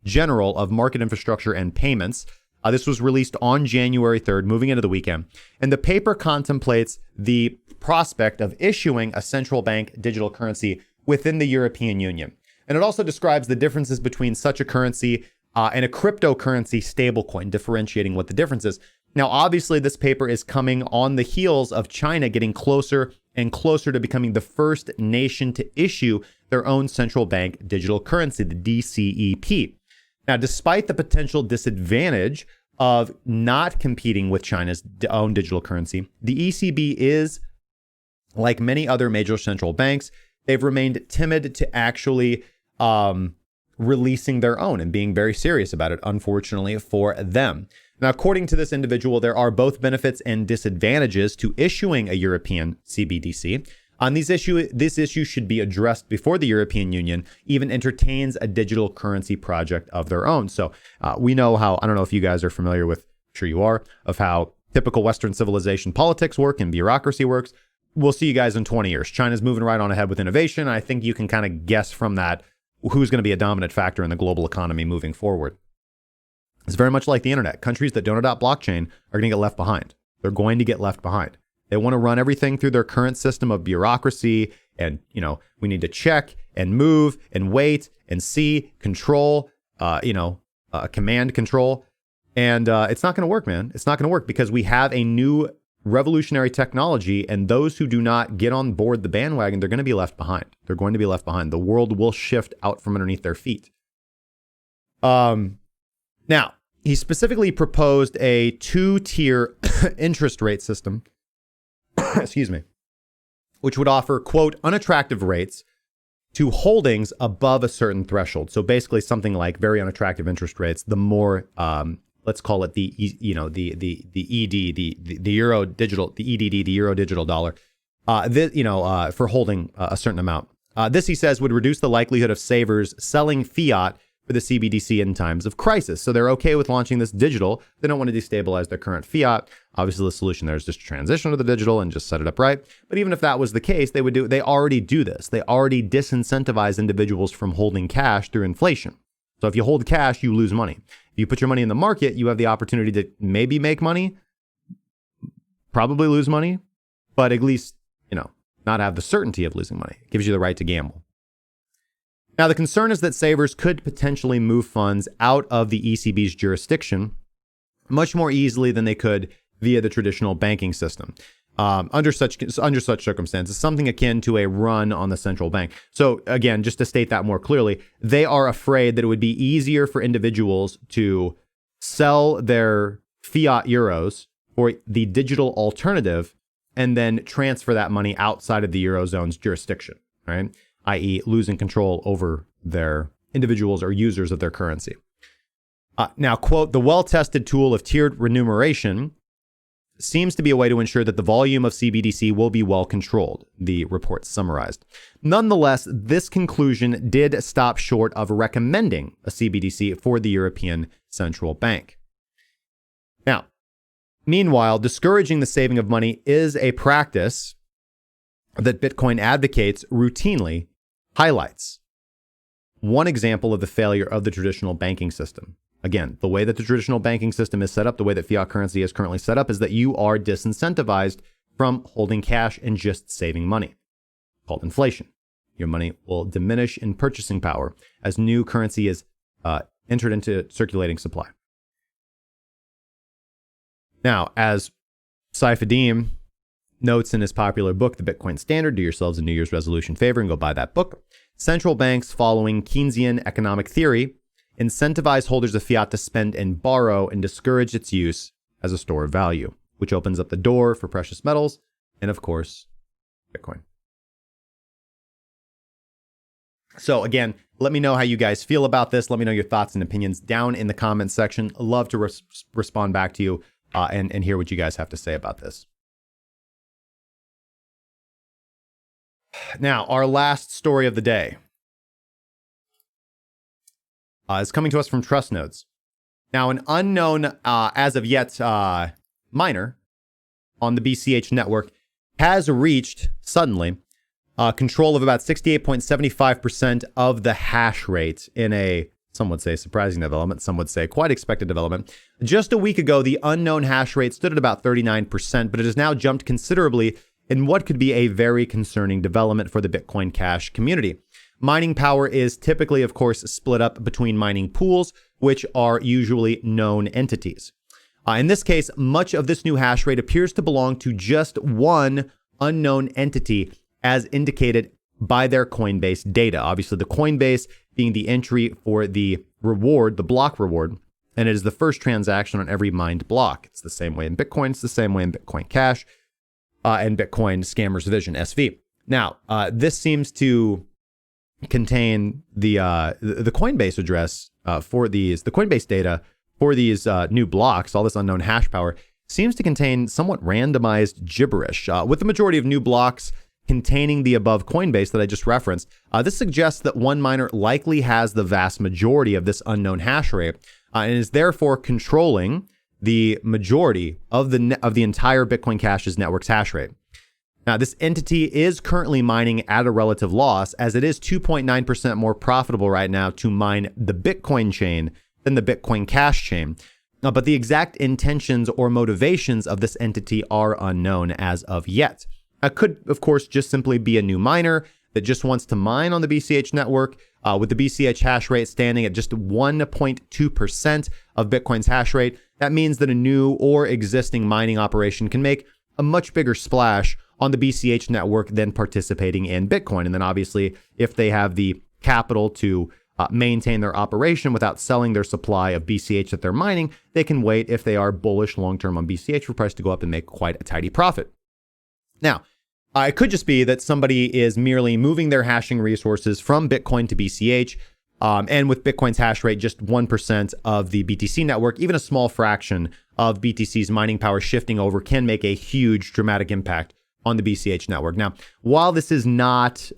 Speaker 1: General of Market Infrastructure and Payments. This was released on January 3rd, moving into the weekend. And the paper contemplates the prospect of issuing a central bank digital currency within the European Union. And it also describes the differences between such a currency and a cryptocurrency stablecoin, differentiating what the difference is. Now, obviously, this paper is coming on the heels of China getting closer and closer to becoming the first nation to issue their own central bank digital currency, the DCEP. Now, despite the potential disadvantage of not competing with China's own digital currency, the ECB is, like many other major central banks, they've remained timid to actually releasing their own and being very serious about it, unfortunately for them. Now, according to this individual, there are both benefits and disadvantages to issuing a European CBDC. This issue should be addressed before the European Union even entertains a digital currency project of their own. So we know how, I don't know if you guys are familiar with, I'm sure you are, of how typical Western civilization politics work and bureaucracy works. We'll see you guys in 20 years. China's moving right on ahead with innovation. I think you can kind of guess from that who's going to be a dominant factor in the global economy moving forward. It's very much like the internet. Countries that don't adopt blockchain are going to get left behind. They're going to get left behind. They want to run everything through their current system of bureaucracy. And, we need to check and move and wait and see, control, command control. And it's not going to work, man. It's not going to work because we have a new revolutionary technology, and those who do not get on board the bandwagon, they're going to be left behind. They're going to be left behind. The world will shift out from underneath their feet. Now, he specifically proposed a two-tier interest rate system, excuse me, which would offer, quote, unattractive rates to holdings above a certain threshold. So basically something like very unattractive interest rates, the more, let's call it the ED, the euro digital, the EDD, the euro digital dollar, for holding a certain amount. This, he says, would reduce the likelihood of savers selling fiat for the CBDC in times of crisis. So they're okay with launching this digital. They don't want to destabilize their current fiat. Obviously, the solution there is just to transition to the digital and just set it up right. But even if that was the case, they already do this. They already disincentivize individuals from holding cash through inflation. So if you hold cash, you lose money. If you put your money in the market, you have the opportunity to maybe make money, probably lose money, but at least, not have the certainty of losing money. It gives you the right to gamble. Now, the concern is that savers could potentially move funds out of the ECB's jurisdiction much more easily than they could via the traditional banking system. Under such circumstances, something akin to a run on the central bank. So again, just to state that more clearly, they are afraid that it would be easier for individuals to sell their fiat euros for the digital alternative and then transfer that money outside of the Eurozone's jurisdiction, right? i.e. losing control over their individuals or users of their currency. Now, quote, the well-tested tool of tiered remuneration seems to be a way to ensure that the volume of CBDC will be well controlled, the report summarized. Nonetheless, this conclusion did stop short of recommending a CBDC for the European Central Bank. Now, meanwhile, discouraging the saving of money is a practice that Bitcoin advocates routinely highlights one example of the failure of the traditional banking system. Again, the way that the traditional banking system is set up, the way that fiat currency is currently set up, is that you are disincentivized from holding cash and just saving money, called inflation. Your money will diminish in purchasing power as new currency is entered into circulating supply. Now, as Saifuddin notes in his popular book, The Bitcoin Standard, do yourselves a New Year's resolution favor and go buy that book. Central banks following Keynesian economic theory incentivize holders of fiat to spend and borrow and discourage its use as a store of value, which opens up the door for precious metals and, of course, Bitcoin. So again, let me know how you guys feel about this. Let me know your thoughts and opinions down in the comments section. I'd love to respond back to you and hear what you guys have to say about this. Now, our last story of the day is coming to us from Trust Nodes. Now, an unknown, as of yet, miner on the BCH network has reached, suddenly, control of about 68.75% of the hash rate in a, some would say, surprising development. Some would say quite expected development. Just a week ago, the unknown hash rate stood at about 39%, but it has now jumped considerably in what could be a very concerning development for the Bitcoin Cash community. Mining power is typically, of course, split up between mining pools, which are usually known entities. In this case, much of this new hash rate appears to belong to just one unknown entity, as indicated by their Coinbase data. Obviously, the Coinbase being the entry for the reward, the block reward, and it is the first transaction on every mined block. It's the same way in Bitcoin. It's the same way in Bitcoin Cash and Bitcoin Scammers Vision, SV. Now, this seems to contain the Coinbase address for these, the Coinbase data for these new blocks. All this unknown hash power seems to contain somewhat randomized gibberish, with the majority of new blocks containing the above Coinbase that I just referenced. This suggests that one miner likely has the vast majority of this unknown hash rate and is therefore controlling the majority of the entire Bitcoin Cash's network's hash rate. Now, this entity is currently mining at a relative loss, as it is 2.9% more profitable right now to mine the Bitcoin chain than the Bitcoin Cash chain. But the exact intentions or motivations of this entity are unknown as of yet. It could, of course, just simply be a new miner that just wants to mine on the BCH network, with the BCH hash rate standing at just 1.2% of Bitcoin's hash rate. That means that a new or existing mining operation can make a much bigger splash on the BCH network than participating in Bitcoin. And then obviously, if they have the capital to maintain their operation without selling their supply of BCH that they're mining, they can wait, if they are bullish long-term on BCH, for price to go up and make quite a tidy profit. Now, it could just be that somebody is merely moving their hashing resources from Bitcoin to BCH. And with Bitcoin's hash rate just 1% of the BTC network, even a small fraction of BTC's mining power shifting over can make a huge dramatic impact on the BCH network. Now, while this is not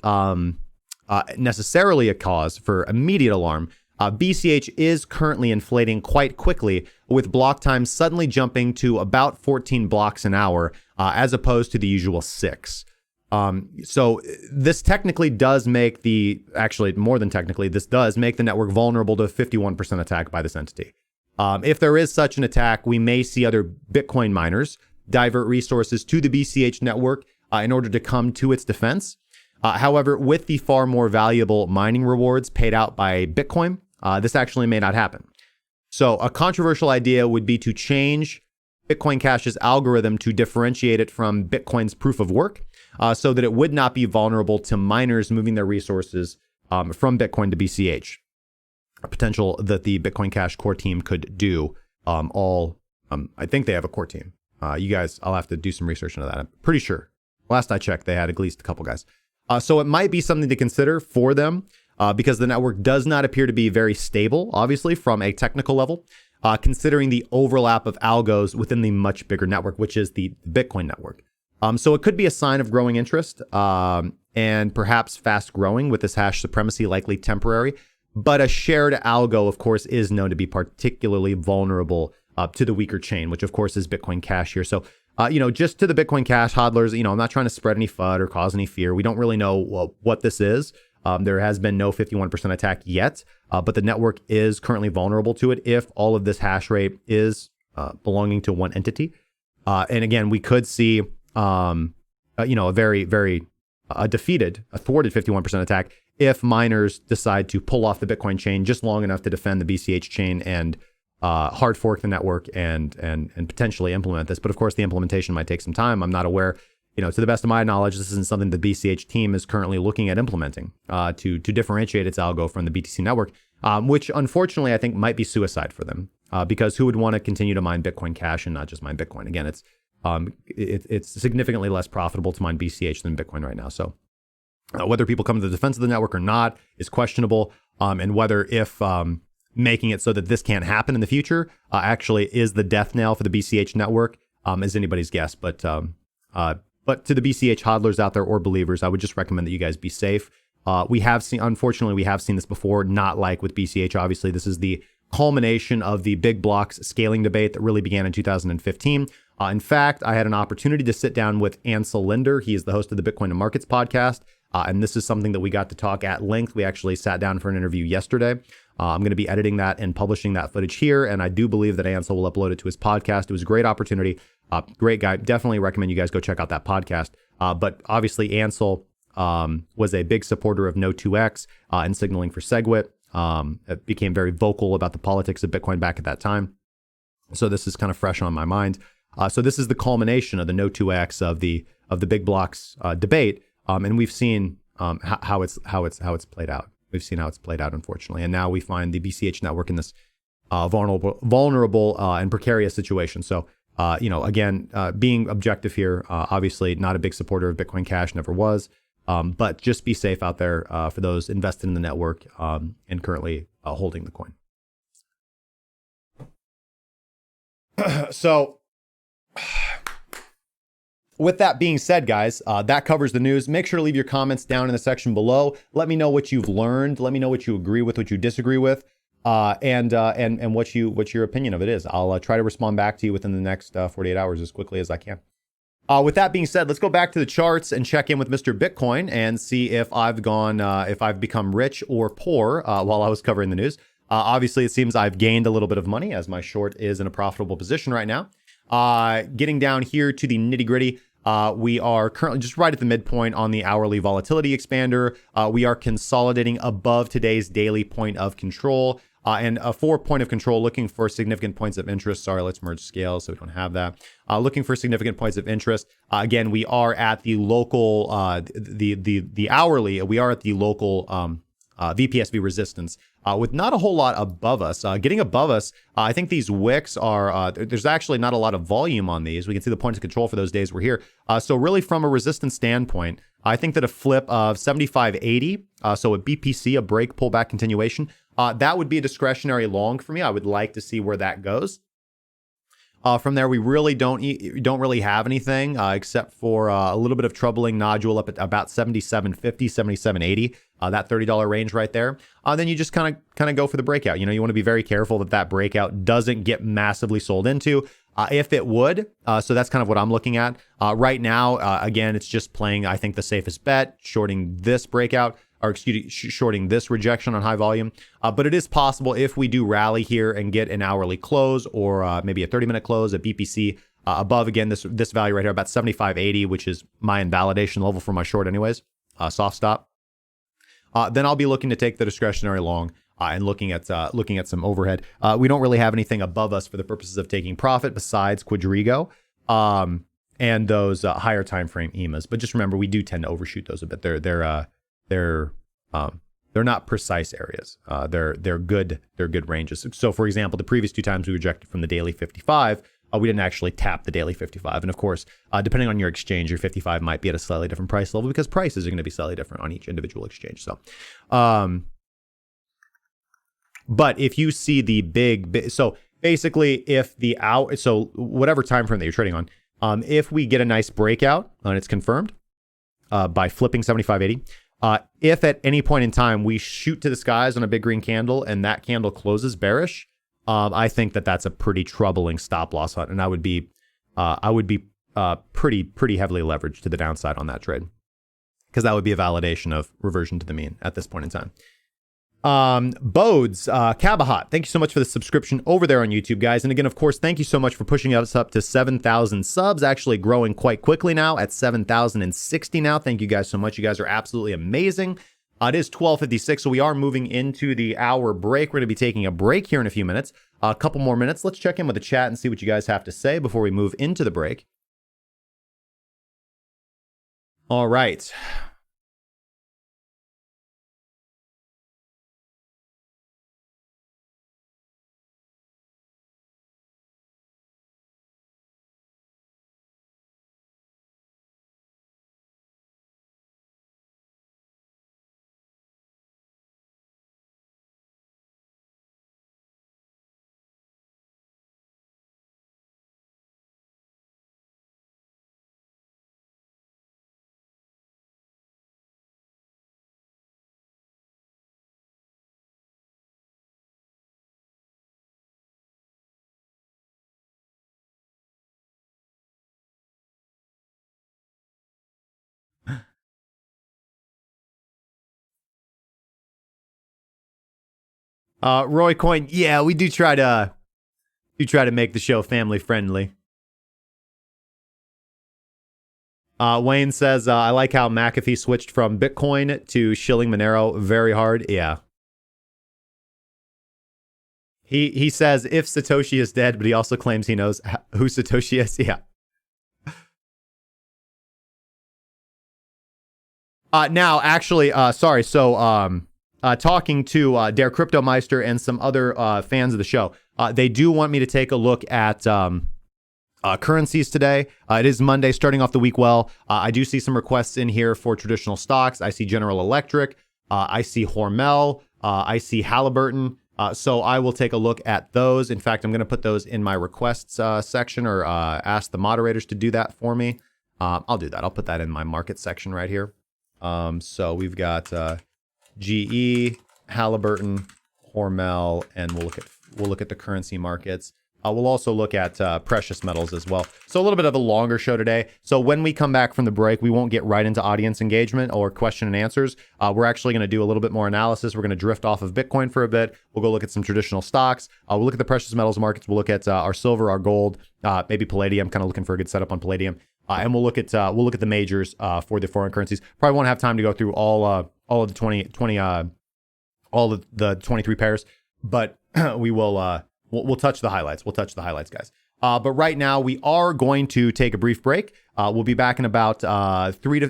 Speaker 1: necessarily a cause for immediate alarm, BCH is currently inflating quite quickly, with block time suddenly jumping to about 14 blocks an hour, as opposed to the usual 6. So this technically does make actually more than technically, this does make the network vulnerable to a 51% attack by this entity. If there is such an attack, we may see other Bitcoin miners divert resources to the BCH network in order to come to its defense. However, with the far more valuable mining rewards paid out by Bitcoin, this actually may not happen. So a controversial idea would be to change Bitcoin Cash's algorithm to differentiate it from Bitcoin's proof of work, so that it would not be vulnerable to miners moving their resources from Bitcoin to BCH. A potential that the Bitcoin Cash core team could do. I think they have a core team. You guys, I'll have to do some research into that. I'm pretty sure. Last I checked, they had at least a couple guys. So it might be something to consider for them, because the network does not appear to be very stable, obviously, from a technical level, considering the overlap of algos within the much bigger network, which is the Bitcoin network. So it could be a sign of growing interest, and perhaps fast growing, with this hash supremacy likely temporary. But a shared algo, of course, is known to be particularly vulnerable to the weaker chain, which of course is Bitcoin Cash here. So, just to the Bitcoin Cash hodlers, I'm not trying to spread any FUD or cause any fear. We don't really know what this is. There has been no 51% attack yet, but the network is currently vulnerable to it if all of this hash rate is belonging to one entity. And again, we could see, a very, very a thwarted 51% attack if miners decide to pull off the Bitcoin chain just long enough to defend the BCH chain and hard fork the network and potentially implement this. But of course, the implementation might take some time. I'm not aware, to the best of my knowledge, this isn't something the BCH team is currently looking at implementing to differentiate its algo from the BTC network, which unfortunately I think might be suicide for them, because who would want to continue to mine Bitcoin Cash and not just mine Bitcoin? Again, it's significantly less profitable to mine BCH than Bitcoin right now. So whether people come to the defense of the network or not is questionable, and whether if making it so that this can't happen in the future actually is the death knell for the BCH network is anybody's guess. But But to the BCH hodlers out there or believers, I would just recommend that you guys be safe. Unfortunately, we have seen this before, not like with BCH. Obviously, this is the culmination of the big blocks scaling debate that really began in 2015. In fact, I had an opportunity to sit down with Ansel Linder. He is the host of the Bitcoin and Markets podcast. And this is something that we got to talk at length. We actually sat down for an interview yesterday. I'm going to be editing that and publishing that footage here. And I do believe that Ansel will upload it to his podcast. It was a great opportunity. Great guy. Definitely recommend you guys go check out that podcast. But obviously, Ansel was a big supporter of No2X and signaling for SegWit. It became very vocal about the politics of Bitcoin back at that time. So this is kind of fresh on my mind. So this is the culmination of the No2X of the big blocks debate. And we've seen how it's played out. We've seen how it's played out, unfortunately. And now we find the BCH network in this vulnerable and precarious situation. So, again, being objective here, obviously not a big supporter of Bitcoin Cash, never was. But just be safe out there for those invested in the network and currently holding the coin. So, with that being said, guys, that covers the news. Make sure to leave your comments down in the section below. Let me know what you've learned. Let me know what you agree with, what you disagree with, and what your opinion of it is. I'll try to respond back to you within the next 48 hours as quickly as I can. With that being said, let's go back to the charts and check in with Mr. Bitcoin and see if I've become rich or poor while I was covering the news. Obviously, it seems I've gained a little bit of money as my short is in a profitable position right now. Getting down here to the nitty gritty, we are currently just right at the midpoint on the hourly volatility expander. We are consolidating above today's daily point of control. And for point of control, looking for significant points of interest. Sorry, let's merge scales so we don't have that. Looking for significant points of interest. Again, we are at the local, the hourly. We are at the local VPSV resistance with not a whole lot above us. Getting above us, I think these wicks are. There's actually not a lot of volume on these. We can see the points of control for those days we're here. So really, from a resistance standpoint, I think that a flip of 75.80, so a BPC, a break pullback continuation. That would be a discretionary long for me. I would like to see where that goes. From there, we really don't really have anything except for a little bit of troubling nodule up at about 77.50, 77.80, that $30 range right there. Then you just kind of go for the breakout. You want to be very careful that breakout doesn't get massively sold into. If it would, so that's kind of what I'm looking at right now. Again, it's just playing, I think, the safest bet, shorting this breakout. Or shorting this rejection on high volume. But it is possible if we do rally here and get an hourly close or maybe a 30-minute close at BPC above, again, this value right here, about 75.80, which is my invalidation level for my short anyways, soft stop. Then I'll be looking to take the discretionary long and looking at some overhead. We don't really have anything above us for the purposes of taking profit besides Quadrigo and those higher time frame EMAs. But just remember, we do tend to overshoot those a bit. They're not precise areas. They're good ranges. So for example, the previous two times we rejected from the daily 55, we didn't actually tap the daily 55. And of course, depending on your exchange, your 55 might be at a slightly different price level because prices are going to be slightly different on each individual exchange. So, but if you see the big, so basically if so whatever time frame that you're trading on, if we get a nice breakout and it's confirmed by flipping 75.80, if at any point in time we shoot to the skies on a big green candle and that candle closes bearish, I think that's a pretty troubling stop loss hunt, and I would be pretty heavily leveraged to the downside on that trade, because that would be a validation of reversion to the mean at this point in time. Bodes, Kabahat, thank you so much for the subscription over there on YouTube, guys. And again, of course, thank you so much for pushing us up to 7,000 subs, actually growing quite quickly now at 7,060 now. Thank you guys so much. You guys are absolutely amazing. It is 12:56, so we are moving into the hour break. We're going to be taking a break here in a few minutes, a couple more minutes. Let's check in with the chat and see what you guys have to say before we move into the break. All right. Roy Coin, yeah, we do try to make the show family friendly. Wayne says, I like how McAfee switched from Bitcoin to shilling Monero very hard. Yeah. He says if Satoshi is dead, but he also claims he knows who Satoshi is. Yeah. Now, actually, sorry. So, talking to Der Cryptomeister and some other fans of the show, they do want me to take a look at currencies today. It is Monday, starting off the week well. I do see some requests in here for traditional stocks. I see General Electric. I see Hormel. I see Halliburton. So I will take a look at those. In fact, I'm going to put those in my requests section, or ask the moderators to do that for me. I'll do that. I'll put that in my market section right here. So we've got GE, Halliburton, Hormel, and we'll look at the currency markets. We'll also look at precious metals as well. So a little bit of a longer show today. So when we come back from the break, we won't get right into audience engagement or question and answers. We're actually going to do a little bit more analysis. We're going to drift off of Bitcoin for a bit. We'll go look at some traditional stocks. We'll look at the precious metals markets. We'll look at our silver, our gold, maybe palladium. Kind of looking for a good setup on palladium. And we'll look at the majors for the foreign currencies. Probably won't have time to go through all of the 23 pairs, but we will. We'll touch the highlights. We'll touch the highlights, guys. But right now, we are going to take a brief break. We'll be back in about 3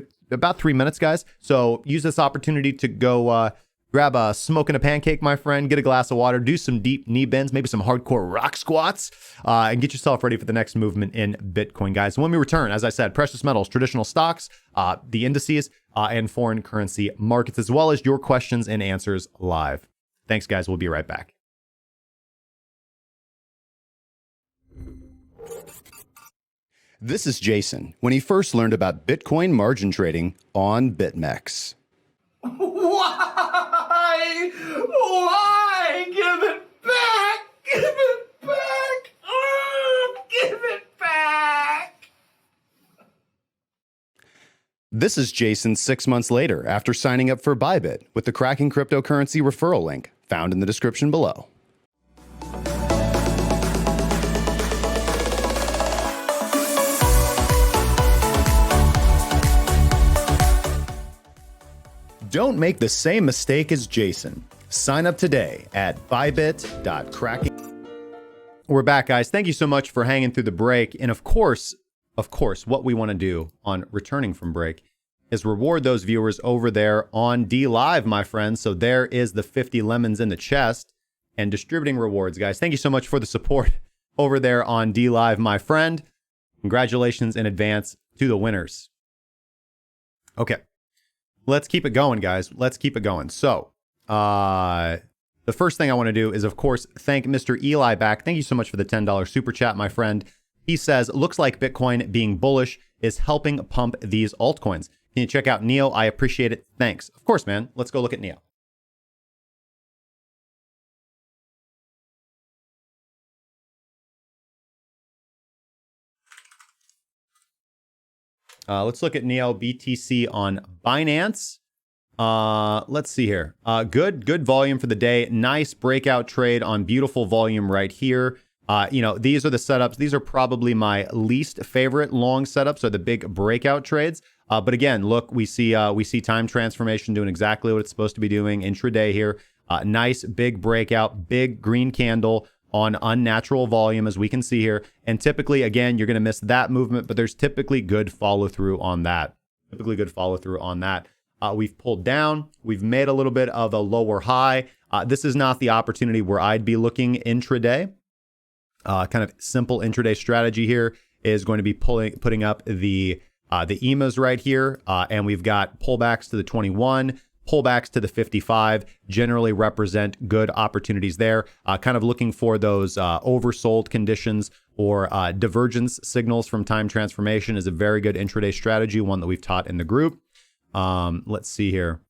Speaker 1: minutes, guys. So use this opportunity to go grab a smoke and a pancake, my friend. Get a glass of water. Do some deep knee bends, maybe some hardcore rock squats, and get yourself ready for the next movement in Bitcoin, guys. And when we return, as I said, precious metals, traditional stocks, the indices, and foreign currency markets, as well as your questions and answers live. Thanks, guys. We'll be right back.
Speaker 3: This is Jason when he first learned about Bitcoin margin trading on BitMEX.
Speaker 4: Why? Why? Give it back! Give it back! Oh, give it back!
Speaker 3: This is Jason 6 months later after signing up for ByBit with the Cracking Cryptocurrency referral link found in the description below. Don't make the same mistake as Jason. Sign up today at bybit.cracking.
Speaker 1: We're back, guys. Thank you so much for hanging through the break. And of course, what we want to do on returning from break is reward those viewers over there on D Live, my friends. So there is the 50 lemons in the chest and distributing rewards, guys. Thank you so much for the support over there on D Live, my friend. Congratulations in advance to the winners. Okay. Let's keep it going, guys. Let's keep it going. So, the first thing I want to do is, of course, thank Mr. Eli Bak. Thank you so much for the $10 super chat, my friend. He says, looks like Bitcoin being bullish is helping pump these altcoins. Can you check out Neo? I appreciate it. Thanks. Of course, man. Let's go look at Neo. Let's look at Neo BTC on Binance. Let's see here. Good volume for the day. Nice breakout trade on beautiful volume right here. These are the setups. These are probably my least favorite long setups, are the big breakout trades. But again, look, we see time transformation doing exactly what it's supposed to be doing intraday here. Nice big breakout, big green candle on unnatural volume, as we can see here. And typically, again, you're going to miss that movement, but there's typically good follow through on that. We've pulled down. We've made a little bit of a lower high. This is not the opportunity where I'd be looking intraday. Kind of simple intraday strategy here is going to be putting up the EMAs right here. And we've got pullbacks to the 21, pullbacks to the 55 generally represent good opportunities there. Kind of looking for those oversold conditions or divergence signals from time transformation is a very good intraday strategy, one that we've taught in the group. Let's see here.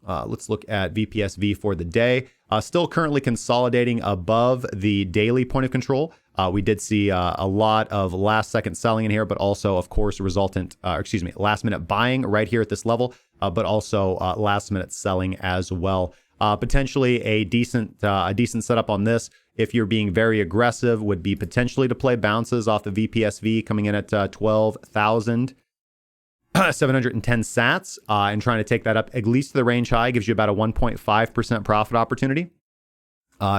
Speaker 1: Let's look at VPSV for the day. Still currently consolidating above the daily point of control. We did see a lot of last second selling in here, but also, of course, last minute buying right here at this level, but also last minute selling as well. Potentially a decent setup on this, if you're being very aggressive, would be potentially to play bounces off the VPSV coming in at 12,710 sats and trying to take that up at least to the range high. Gives you about a 1.5% profit opportunity.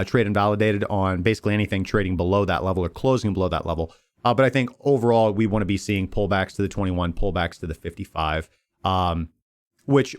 Speaker 1: Trade invalidated on basically anything trading below that level or closing below that level. But I think overall we want to be seeing pullbacks to the 21, pullbacks to the 55, which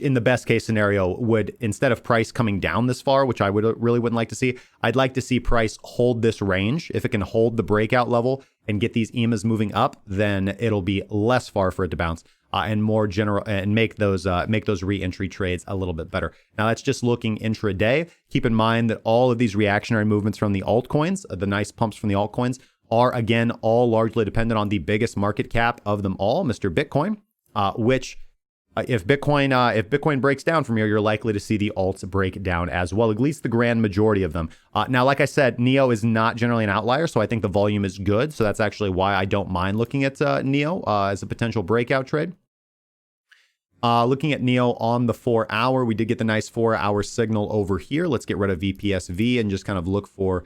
Speaker 1: in the best case scenario would, instead of price coming down this far, which I really wouldn't like to see, I'd like to see price hold this range. If it can hold the breakout level and get these EMAs moving up, then it'll be less far for it to bounce. And more general, and make those re-entry trades a little bit better. Now that's just looking intraday. Keep in mind that all of these reactionary movements from the altcoins, the nice pumps from the altcoins, are again all largely dependent on the biggest market cap of them all, Mr. Bitcoin. Which, if Bitcoin breaks down from here, you're likely to see the alts break down as well. At least the grand majority of them. Now, like I said, NEO is not generally an outlier, so I think the volume is good. So that's actually why I don't mind looking at NEO as a potential breakout trade. Looking at NEO on the 4 hour, we did get the nice 4 hour signal over here. Let's get rid of VPSV and just kind of look for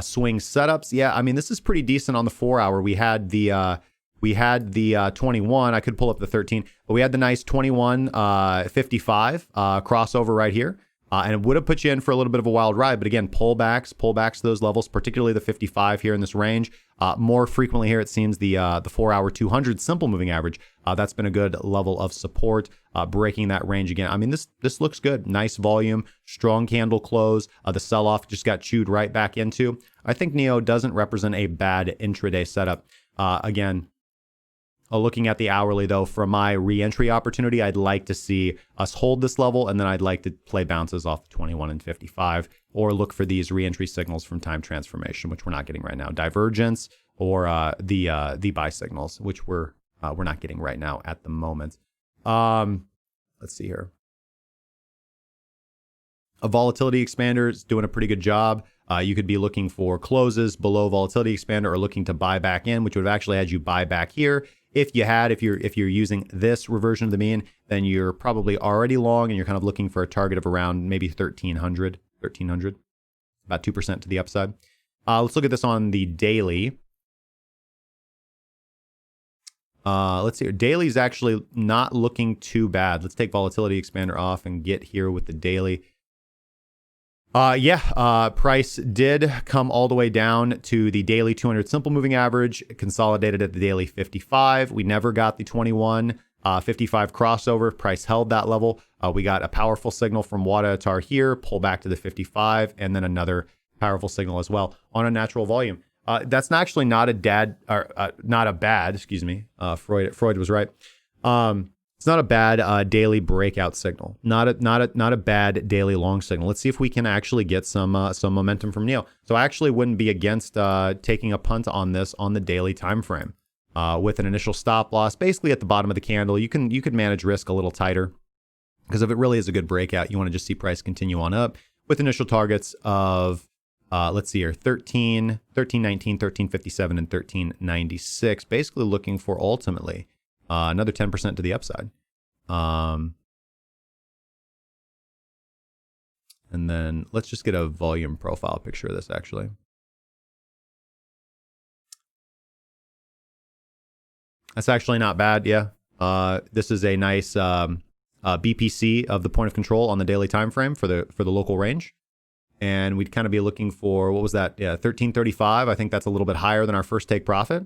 Speaker 1: swing setups. Yeah, I mean, this is pretty decent on the 4 hour. We had the 21. I could pull up the 13, but we had the nice 21 55 crossover right here. And it would have put you in for a little bit of a wild ride. But again, pullbacks to those levels, particularly the 55 here in this range. More frequently here, it seems the 4 hour 200 simple moving average. That's been a good level of support, breaking that range again. I mean, this looks good. Nice volume, strong candle close. The sell-off just got chewed right back into. I think NEO doesn't represent a bad intraday setup. Again, looking at the hourly, though, for my re-entry opportunity, I'd like to see us hold this level, and then I'd like to play bounces off the 21 and 55, or look for these re-entry signals from time transformation, which we're not getting right now. Divergence or the buy signals, which we're not getting right now at the moment. Let's see here. A volatility expander is doing a pretty good job. You could be looking for closes below volatility expander or looking to buy back in, which would have actually had you buy back here. If you're using this reversion of the mean, then you're probably already long and you're kind of looking for a target of around maybe 1300, about 2% to the upside. Let's look at this on the daily. Let's see here. Daily is actually not looking too bad. Let's take volatility expander off and get here with the daily. Price did come all the way down to the daily 200 simple moving average, consolidated at the daily 55. We never got the 21, 55 crossover. Price held that level. We got a powerful signal from Wadatar here, pull back to the 55, and then another powerful signal as well on a natural volume. That's actually not a bad. Excuse me. Freud was right. It's not a bad daily breakout signal. Not a bad daily long signal. Let's see if we can actually get some momentum from NEO. So I actually wouldn't be against taking a punt on this on the daily time frame with an initial stop loss, basically at the bottom of the candle. You could manage risk a little tighter because if it really is a good breakout, you want to just see price continue on up with initial targets of let's see here, 13.19, 13.57, and 13.96. Basically looking for ultimately another 10% to the upside. And then let's just get a volume profile picture of this actually. That's actually not bad. Yeah. This is a nice BPC of the point of control on the daily time frame for the local range. And we'd kind of be looking for, what was that? Yeah, 1335. I think that's a little bit higher than our first take profit.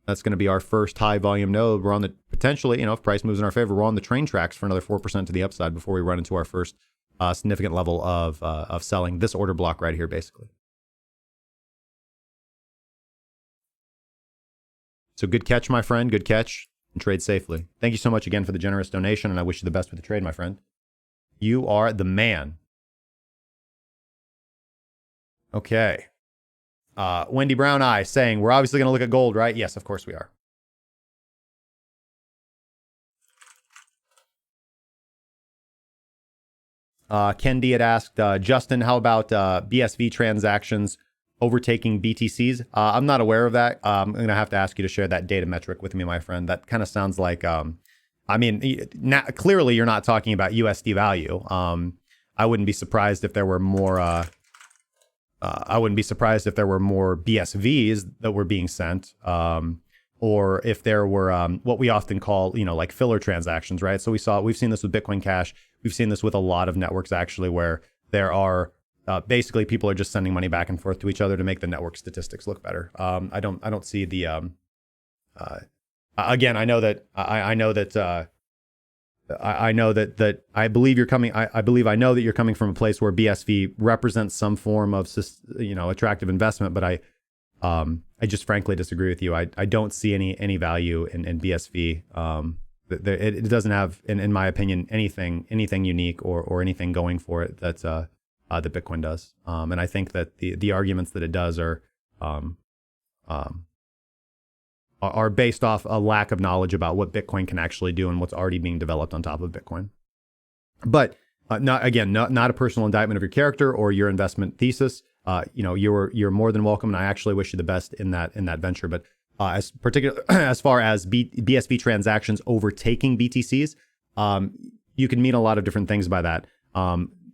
Speaker 1: That's going to be our first high volume node. We're on the potentially, if price moves in our favor, we're on the train tracks for another 4% to the upside before we run into our first significant level of selling this order block right here, basically. So good catch, my friend. Good catch, and trade safely. Thank you so much again for the generous donation, and I wish you the best with the trade, my friend. You are the man. Okay. Wendy Brown Eye saying, we're obviously going to look at gold, right? Yes, of course we are. Ken D had asked, Justin, how about BSV transactions overtaking BTCs? I'm not aware of that. I'm going to have to ask you to share that data metric with me, my friend. That kind of sounds like, clearly you're not talking about USD value. I wouldn't be surprised if there were more. I wouldn't be surprised if there were more BSVs that were being sent, or if there were what we often call, like filler transactions, right? So we've seen this with Bitcoin Cash. We've seen this with a lot of networks actually, where there are basically people are just sending money back and forth to each other to make the network statistics look better. I don't see the. Again, I know that I believe you're coming. I know that you're coming from a place where BSV represents some form of attractive investment, but I just frankly disagree with you. I don't see any value in BSV. It doesn't have, in my opinion, anything unique or anything going for it that Bitcoin does. And I think that the arguments that it does are based off a lack of knowledge about what Bitcoin can actually do and what's already being developed on top of Bitcoin. But not a personal indictment of your character or your investment thesis. You're more than welcome, and I actually wish you the best in that venture. But as far as BSV transactions overtaking BTCs, you can mean a lot of different things by that.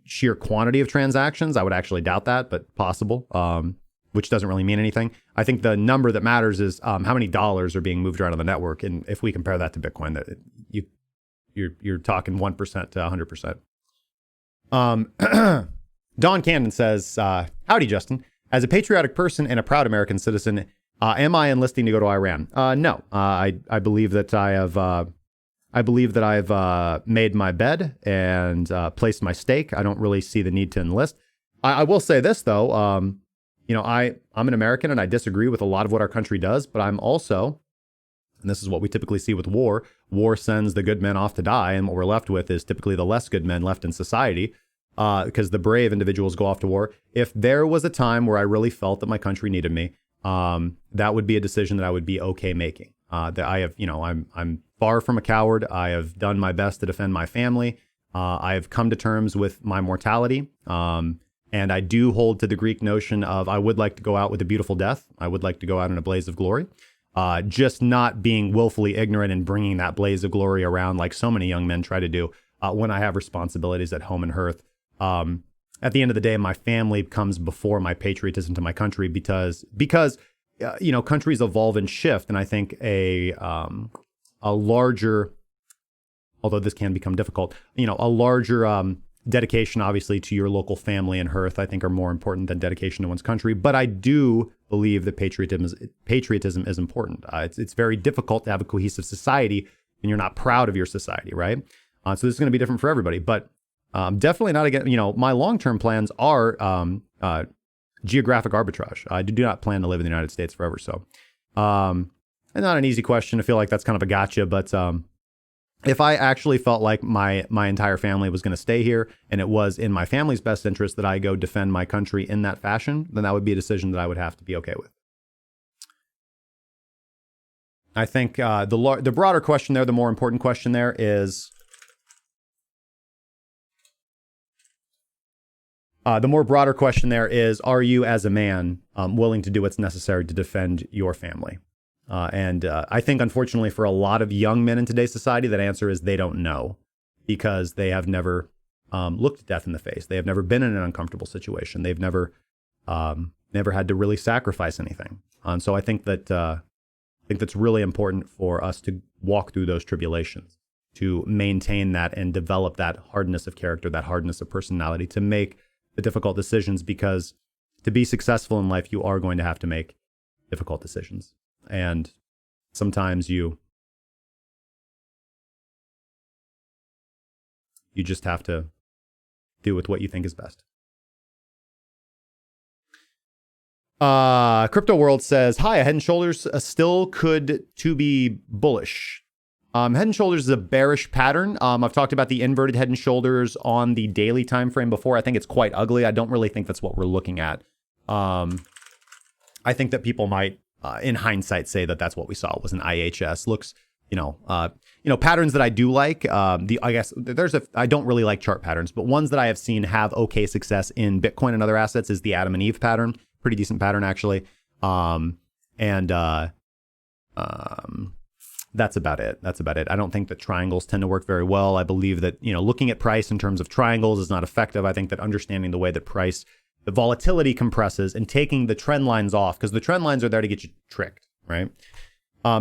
Speaker 1: Sheer quantity of transactions, I would actually doubt that, but possible. Which doesn't really mean anything. I think the number that matters is how many dollars are being moved around on the network, and if we compare that to Bitcoin, that you're talking 1% to 100%. Don Cannon says, "Howdy, Justin. As a patriotic person and a proud American citizen, am I enlisting to go to Iran? No. I believe that I have. I believe that I've made my bed and placed my stake. I don't really see the need to enlist. I will say this though. I'm an American and I disagree with a lot of what our country does, but I'm also, and this is what we typically see with war sends the good men off to die, and what we're left with is typically the less good men left in society, because the brave individuals go off to war. If there was a time where I really felt that my country needed me, that would be a decision that I would be okay making. That I have, I'm far from a coward. I have done my best to defend my family. I have come to terms with my mortality. And I do hold to the Greek notion of I would like to go out with a beautiful death. I would like to go out in a blaze of glory. Just not being willfully ignorant and bringing that blaze of glory around like so many young men try to do when I have responsibilities at home and hearth. At the end of the day, my family comes before my patriotism to my country because countries evolve and shift. And I think a larger, although this can become difficult, a larger dedication, obviously, to your local family and hearth, I think are more important than dedication to one's country. But I do believe that patriotism is important. It's very difficult to have a cohesive society when you're not proud of your society, right? So this is going to be different for everybody. But definitely not again. My long-term plans are geographic arbitrage. I do not plan to live in the United States forever. So, and not an easy question. I feel like that's kind of a gotcha, but if I actually felt like my entire family was going to stay here and it was in my family's best interest that I go defend my country in that fashion, then that would be a decision that I would have to be okay with. I think the broader question there, the more important question there is, are you as a man willing to do what's necessary to defend your family? And I think, unfortunately, for a lot of young men in today's society, that answer is they don't know, because they have never looked death in the face. They have never been in an uncomfortable situation. They've never had to really sacrifice anything. And so I think that's really important for us to walk through those tribulations, to maintain that and develop that hardness of character, that hardness of personality, to make the difficult decisions, because to be successful in life, you are going to have to make difficult decisions. And sometimes you just have to do with what you think is best. Crypto World says, hi, Head and Shoulders still could to be bullish. Head and Shoulders is a bearish pattern. I've talked about the inverted Head and Shoulders on the daily time frame before. I think it's quite ugly. I don't really think that's what we're looking at. I think that people might, in hindsight, say that that's what we saw was an IHS. Looks, patterns that I do like. I don't really like chart patterns, but ones that I have seen have okay success in Bitcoin and other assets is the Adam and Eve pattern. Pretty decent pattern, actually. that's about it. That's about it. I don't think that triangles tend to work very well. I believe that, looking at price in terms of triangles is not effective. I think that understanding the way that the volatility compresses and taking the trend lines off, because the trend lines are there to get you tricked, right?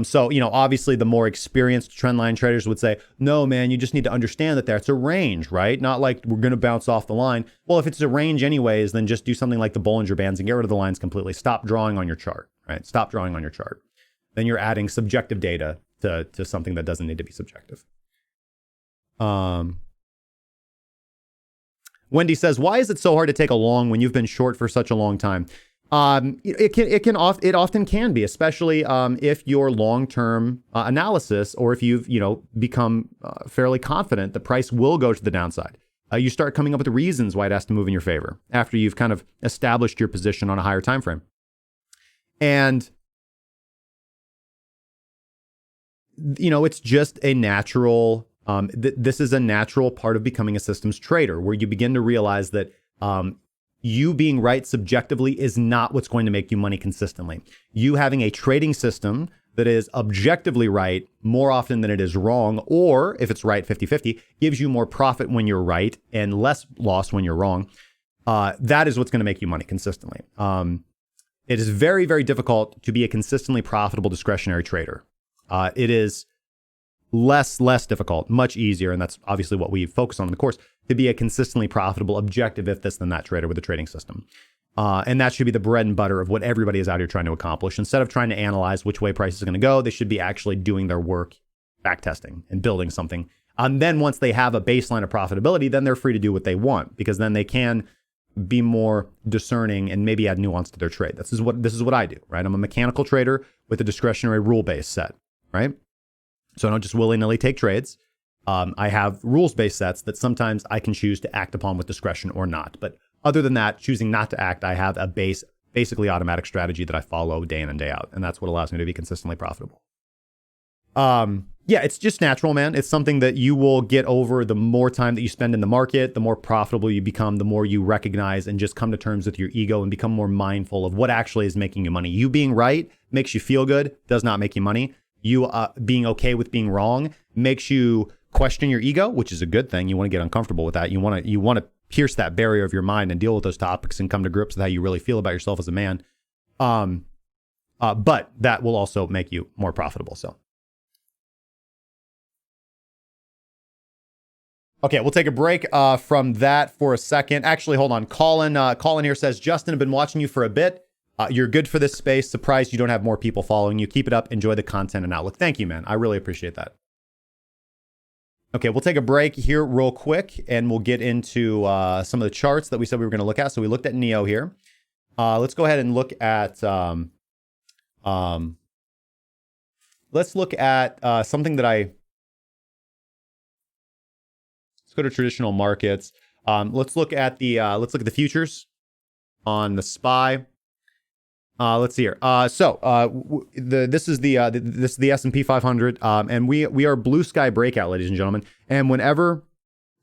Speaker 1: So, obviously the more experienced trend line traders would say, no, man, you just need to understand that that's a range, right? Not like we're going to bounce off the line. Well, if it's a range anyways, then just do something like the Bollinger Bands and get rid of the lines completely. Stop drawing on your chart, right? Stop drawing on your chart. Then you're adding subjective data to something that doesn't need to be subjective. Wendy says, why is it so hard to take a long when you've been short for such a long time? It often can be, especially if your long-term analysis, or if you've become fairly confident the price will go to the downside. You start coming up with reasons why it has to move in your favor after you've kind of established your position on a higher time frame. And it's just a natural. This is a natural part of becoming a systems trader, where you begin to realize that you being right subjectively is not what's going to make you money consistently. You having a trading system that is objectively right more often than it is wrong, or if it's right 50-50, gives you more profit when you're right and less loss when you're wrong. That is what's going to make you money consistently. It is very, very difficult to be a consistently profitable discretionary trader. It is less difficult, much easier, and that's obviously what we focus on in the course, to be a consistently profitable, objective, if this then that trader with a trading system. And that should be the bread and butter of what everybody is out here trying to accomplish. Instead of trying to analyze which way price is going to go, they should be actually doing their work, back testing and building something. And then once they have a baseline of profitability, then they're free to do what they want, because then they can be more discerning and maybe add nuance to their trade. This is what I do, right? I'm a mechanical trader with a discretionary rule-based set, right? So I don't just willy-nilly take trades. I have rules-based sets that sometimes I can choose to act upon with discretion or not. But other than that, choosing not to act, I have a basically automatic strategy that I follow day in and day out. And that's what allows me to be consistently profitable. It's just natural, man. It's something that you will get over the more time that you spend in the market, the more profitable you become, the more you recognize and just come to terms with your ego and become more mindful of what actually is making you money. You being right makes you feel good, does not make you money. You being okay with being wrong makes you question your ego, which is a good thing. You want to get uncomfortable with that. You want to pierce that barrier of your mind and deal with those topics and come to grips with how you really feel about yourself as a man. But that will also make you more profitable. So, okay, we'll take a break from that for a second. Actually, hold on. Colin here says, Justin, I've been watching you for a bit. You're good for this space. Surprised you don't have more people following you. Keep it up. Enjoy the content and outlook. Thank you, man. I really appreciate that. Okay, we'll take a break here real quick, and we'll get into some of the charts that we said we were going to look at. So we looked at NEO here. Let's go ahead and look at something that let's go to traditional markets. Let's look at the futures on the SPY. Let's see here. This is the S&P 500, and we are blue sky breakout, ladies and gentlemen. And whenever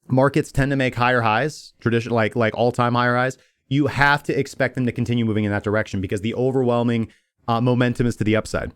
Speaker 1: markets tend to make higher highs, traditional like all-time higher highs, you have to expect them to continue moving in that direction, because the overwhelming momentum is to the upside.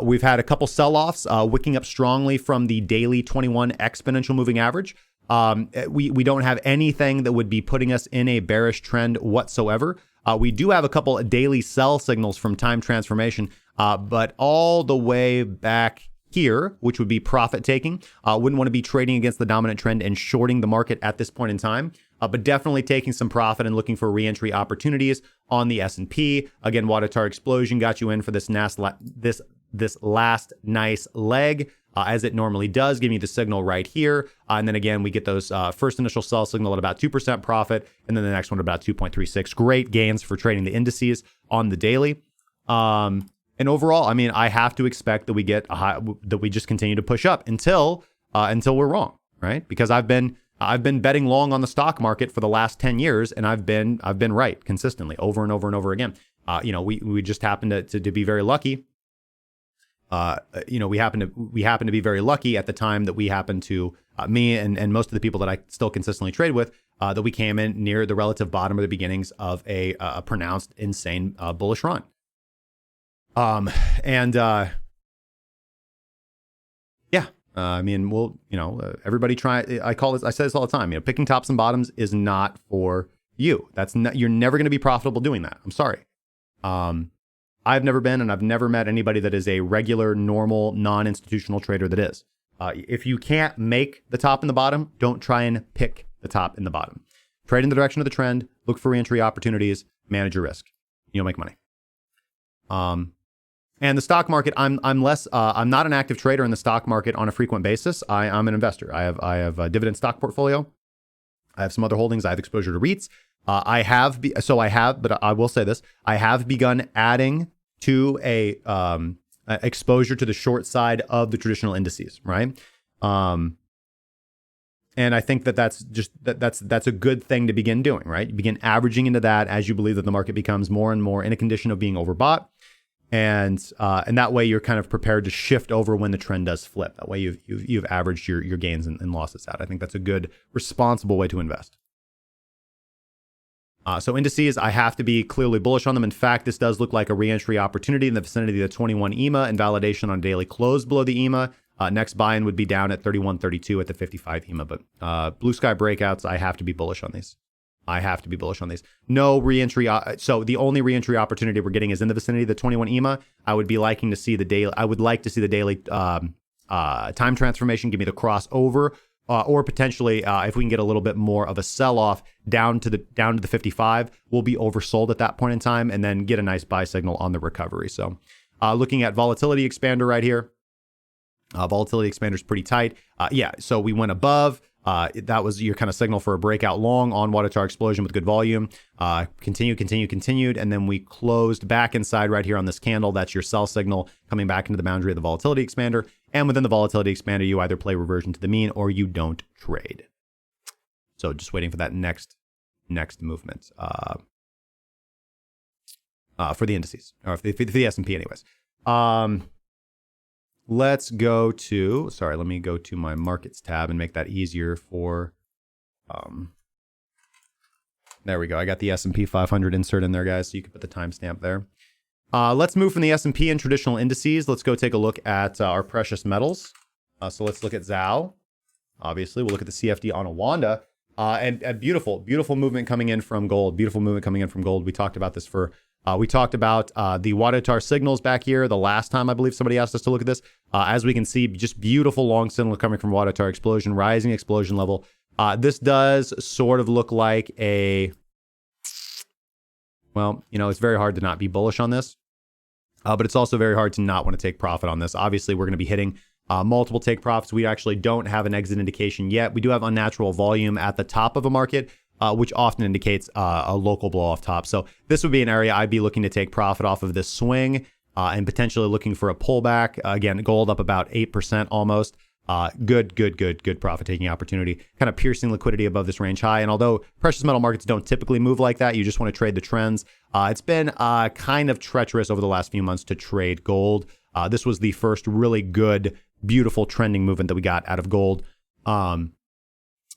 Speaker 1: We've had a couple sell-offs, wicking up strongly from the daily 21 exponential moving average. We don't have anything that would be putting us in a bearish trend whatsoever. We do have a couple of daily sell signals from time transformation, but all the way back here, which would be profit taking, wouldn't want to be trading against the dominant trend and shorting the market at this point in time, but definitely taking some profit and looking for re-entry opportunities on the S&P. Again, Watertar explosion got you in for this last nice leg. As it normally does, giving you the signal right here. And then again, we get those first initial sell signal at about 2% profit, and then the next one at about 2.36. Great gains for trading the indices on the daily. And overall, I mean, I have to expect that we get that we just continue to push up until we're wrong, right? Because I've been betting long on the stock market for the last 10 years, and I've been right consistently over and over and over again. We just happen to be very lucky. We happen to be very lucky at the time that we happen to, me and most of the people that I still consistently trade with, that we came in near the relative bottom or the beginnings of a pronounced, insane, bullish run. I mean, everybody try. I say this all the time. Picking tops and bottoms is not for you. You're never going to be profitable doing that. I'm sorry. I've never been, and I've never met anybody that is a regular, normal, non-institutional trader that is. If you can't make the top and the bottom, don't try and pick the top and the bottom. Trade in the direction of the trend, look for reentry opportunities, manage your risk. You'll make money. And the stock market, I'm not an active trader in the stock market on a frequent basis. I'm an investor. I have a dividend stock portfolio. I have some other holdings. I have exposure to REITs. But I will say this: I have begun adding to a exposure to the short side of the traditional indices, right? And I think that's a good thing to begin doing, right? You begin averaging into that as you believe that the market becomes more and more in a condition of being overbought, and that way you're kind of prepared to shift over when the trend does flip. That way you've averaged your gains and losses out. I think that's a good, responsible way to invest. So indices, I have to be clearly bullish on them. In fact, this does look like a reentry opportunity in the vicinity of the 21 EMA and validation on daily close below the EMA. Next buy-in would be down at 31.32 at the 55 EMA. But blue sky breakouts, I have to be bullish on these. No reentry. So the only reentry opportunity we're getting is in the vicinity of the 21 EMA. I would like to see the daily time transformation. Give me the crossover. Or potentially, if we can get a little bit more of a sell-off down to the 55, we'll be oversold at that point in time, and then get a nice buy signal on the recovery. So, looking at volatility expander right here, volatility expander is pretty tight. So we went above. That was your kind of signal for a breakout long on water tower explosion with good volume. Continued, and then we closed back inside right here on this candle. That's your sell signal coming back into the boundary of the volatility expander. And within the volatility expander, you either play reversion to the mean or you don't trade. So just waiting for that next movement for the indices, or for the S&P anyways. Let me go to my markets tab and make that easier for, there we go. I got the S&P 500 insert in there, guys, so you can put the timestamp there. Let's move from the S&P and traditional indices. Let's go take a look at our precious metals. So let's look at ZAO. Obviously, we'll look at the CFD on Awanda. And beautiful movement coming in from gold. We talked about this we talked about the Wadatar signals back here the last time I believe somebody asked us to look at this. As we can see, just beautiful long signal coming from Wadatar explosion, rising explosion level. This does sort of look like it's very hard to not be bullish on this. But it's also very hard to not want to take profit on this. Obviously, we're going to be hitting multiple take profits. We actually don't have an exit indication yet. We do have unnatural volume at the top of a market, which often indicates a local blow off top. So this would be an area I'd be looking to take profit off of this swing and potentially looking for a pullback. Again, gold up about 8% almost. Good profit taking opportunity, kind of piercing liquidity above this range high. And although precious metal markets don't typically move like that, you just want to trade the trends. It's been kind of treacherous over the last few months to trade gold. This was the first really good, beautiful trending movement that we got out of gold. And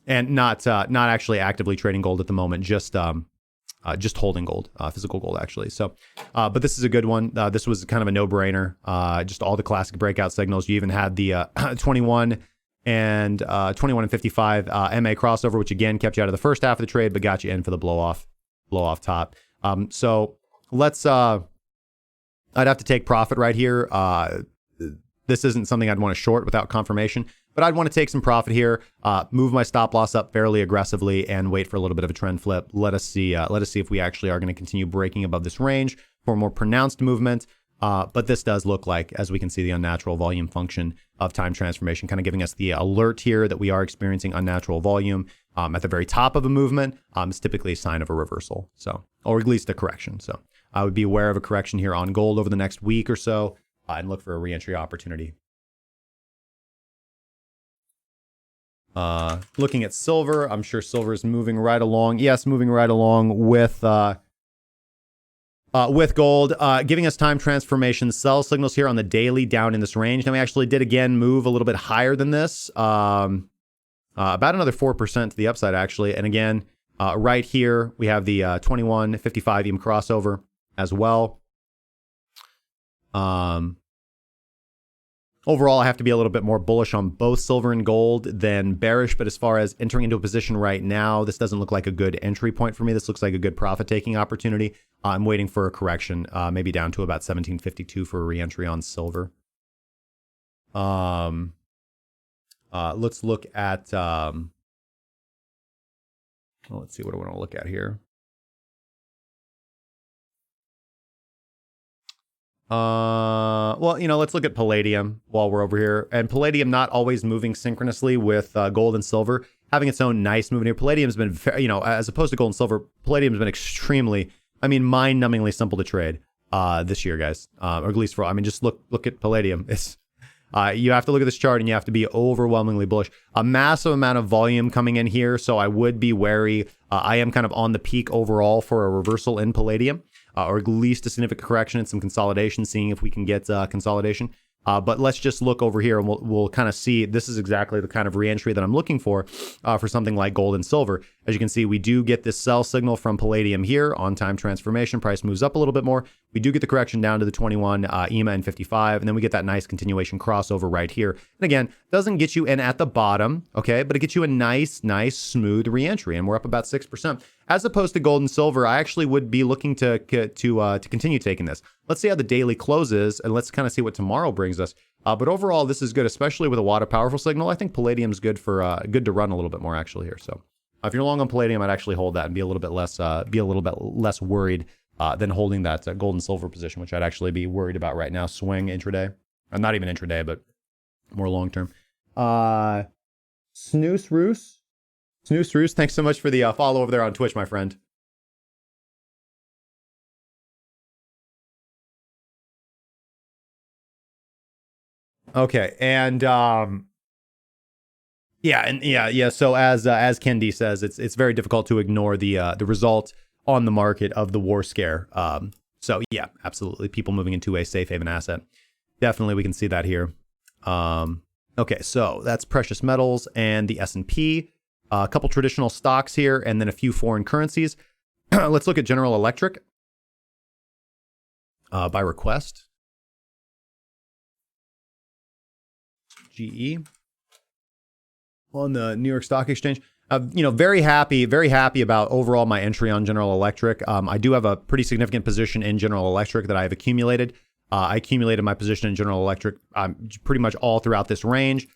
Speaker 1: not actually actively trading gold at the moment, just holding gold, physical gold actually. So, but this is a good one. This was kind of a no-brainer. Just all the classic breakout signals. You even had the 21 and 55 MA crossover, which again kept you out of the first half of the trade, but got you in for the blow off top. So let's. I'd have to take profit right here. This isn't something I'd want to short without confirmation, but I'd want to take some profit here, move my stop loss up fairly aggressively, and wait for a little bit of a trend flip. Let us see if we actually are going to continue breaking above this range for a more pronounced movement. But this does look like, as we can see, the unnatural volume function of time transformation, kind of giving us the alert here that we are experiencing unnatural volume at the very top of a movement. Is typically a sign of a reversal, or at least a correction. So I would be aware of a correction here on gold over the next week or so. And look for a reentry opportunity. Looking at silver, I'm sure silver is moving right along. Yes, moving right along with gold, giving us time transformation sell signals here on the daily down in this range. Now we actually did again move a little bit higher than this, about another 4% to the upside actually. And again, right here we have the 21.55 EM crossover as well. Overall, I have to be a little bit more bullish on both silver and gold than bearish. But as far as entering into a position right now, this doesn't look like a good entry point for me. This looks like a good profit-taking opportunity. I'm waiting for a correction, maybe down to about 1752 for a re-entry on silver. Let's look at, let's see what I want to look at here. Well, let's look at palladium while we're over here. And palladium not always moving synchronously with gold and silver, having its own nice movement here. Palladium's been, as opposed to gold and silver, palladium's been extremely, mind-numbingly simple to trade this year, guys. Or at least just look at palladium. It's you have to look at this chart and you have to be overwhelmingly bullish. A massive amount of volume coming in here, so I would be wary. I am kind of on the peak overall for a reversal in palladium. Or at least a significant correction and some consolidation, seeing if we can get consolidation. But let's just look over here and we'll kind of see this is exactly the kind of reentry that I'm looking for something like gold and silver. As you can see, we do get this sell signal from palladium here on time transformation. Price moves up a little bit more. We do get the correction down to the 21 EMA and 55, and then we get that nice continuation crossover right here. And again, doesn't get you in at the bottom, okay, but it gets you a nice, smooth reentry, and we're up about 6%. As opposed to gold and silver, I actually would be looking to continue taking this. Let's see how the daily closes, and let's kind of see what tomorrow brings us. But overall, this is good, especially with a lot of powerful signal. I think palladium's good for good to run a little bit more actually here. So if you're long on palladium, I'd actually hold that and be a little bit less worried than holding that gold and silver position, which I'd actually be worried about right now. Swing intraday, not even intraday, but more long term. Snooze Roos, thanks so much for the follow over there on Twitch, my friend. Okay, and yeah. So as Kendi says, it's very difficult to ignore the result on the market of the war scare. So yeah, absolutely, people moving into a safe haven asset. Definitely, we can see that here. Okay, so that's precious metals and the S&P. A couple traditional stocks here, and then a few foreign currencies. Let's look at General Electric by request. GE on the New York Stock Exchange. Very happy about overall my entry on General Electric. I do have a pretty significant position in General Electric that I've accumulated. I accumulated my position in General Electric pretty much all throughout this range.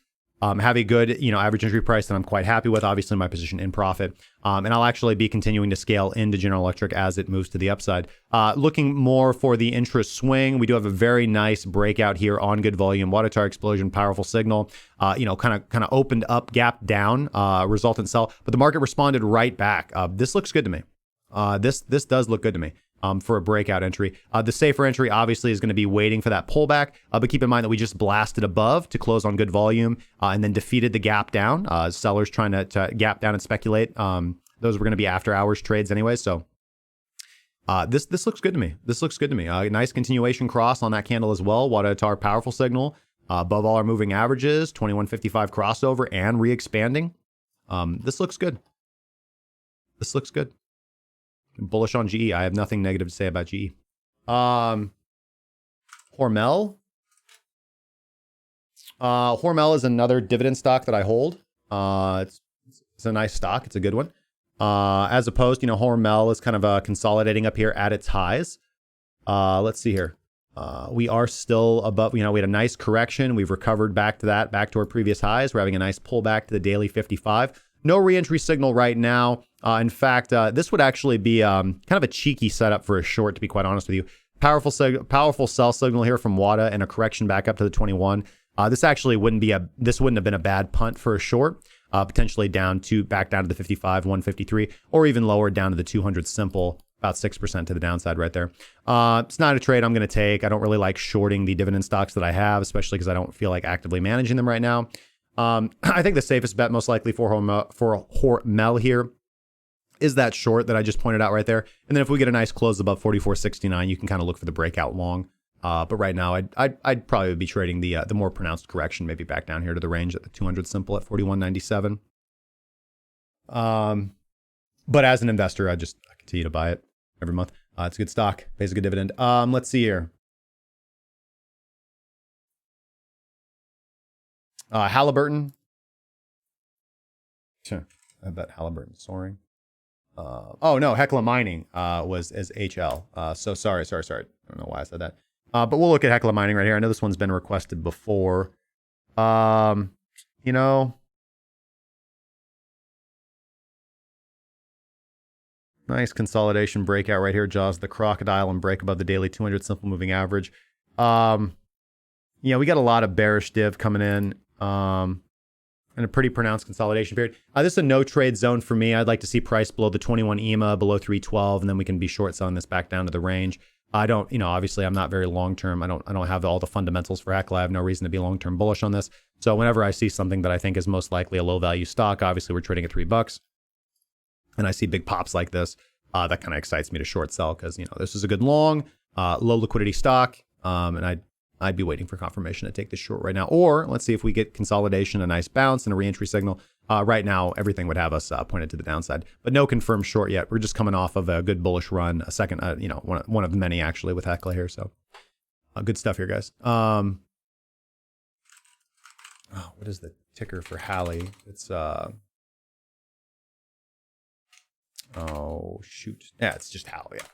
Speaker 1: Have a good, average entry price that I'm quite happy with. Obviously, my position in profit. And I'll actually be continuing to scale into General Electric as it moves to the upside. Looking more for the interest swing, we do have a very nice breakout here on good volume. Water tower explosion, powerful signal. Kind of opened up, gap down, resultant sell, but the market responded right back. This looks good to me. This does look good to me. For a breakout entry. The safer entry obviously is going to be waiting for that pullback, but keep in mind that we just blasted above to close on good volume and then defeated the gap down. Sellers trying to gap down and speculate. Those were going to be after hours trades anyway. So this looks good to me. This looks good to me. Nice continuation cross on that candle as well. Water tower powerful signal above all our moving averages. 2155 crossover and re-expanding. This looks good. This looks good. I'm bullish on GE. I have nothing negative to say about GE. Hormel. Hormel is another dividend stock that I hold. It's a nice stock. It's a good one. As opposed, Hormel is kind of consolidating up here at its highs. Let's see here. We are still above, we had a nice correction. We've recovered back to our previous highs. We're having a nice pullback to the daily 55. No re-entry signal right now. In fact, this would actually be kind of a cheeky setup for a short, to be quite honest with you. Powerful sell signal here from WADA and a correction back up to the 21. This actually wouldn't have been a bad punt for a short. Potentially back down to the 55, 153, or even lower down to the 200 simple, about 6% to the downside right there. It's not a trade I'm going to take. I don't really like shorting the dividend stocks that I have, especially because I don't feel like actively managing them right now. I think the safest bet most likely for Hormel here is that short that I just pointed out right there. And then if we get a nice close above 44.69, you can kind of look for the breakout long. But right now, I'd probably be trading the more pronounced correction, maybe back down here to the range at the 200 simple at 41.97. But as an investor, I continue to buy it every month. It's a good stock, pays a good dividend. Let's see here. Halliburton. Sure. I bet Halliburton soaring. Oh no, Hecla Mining was as HL. So sorry. I don't know why I said that. But we'll look at Hecla Mining right here. I know this one's been requested before. You know, nice consolidation breakout right here. Jaws the crocodile and break above the daily 200 simple moving average. Yeah, we got a lot of bearish div coming in. And a pretty pronounced consolidation period. This is a no trade zone for me. I'd like to see price below the 21 EMA, below 312, and then we can be short selling this back down to the range. I don't, obviously I'm not very long term. I don't have all the fundamentals for Hecla. I have no reason to be long term bullish on this. So whenever I see something that I think is most likely a low value stock, obviously we're trading at $3, and I see big pops like this, that kind of excites me to short sell because this is a good long, low liquidity stock, and I'd be waiting for confirmation to take this short right now. Or let's see if we get consolidation, a nice bounce, and a reentry signal. Right now, everything would have us pointed to the downside, but no confirmed short yet. We're just coming off of a good bullish run, a second, one of many actually with Hecla here. So good stuff here, guys. What is the ticker for Halley? It's oh shoot, yeah, it's just Halley. Yeah.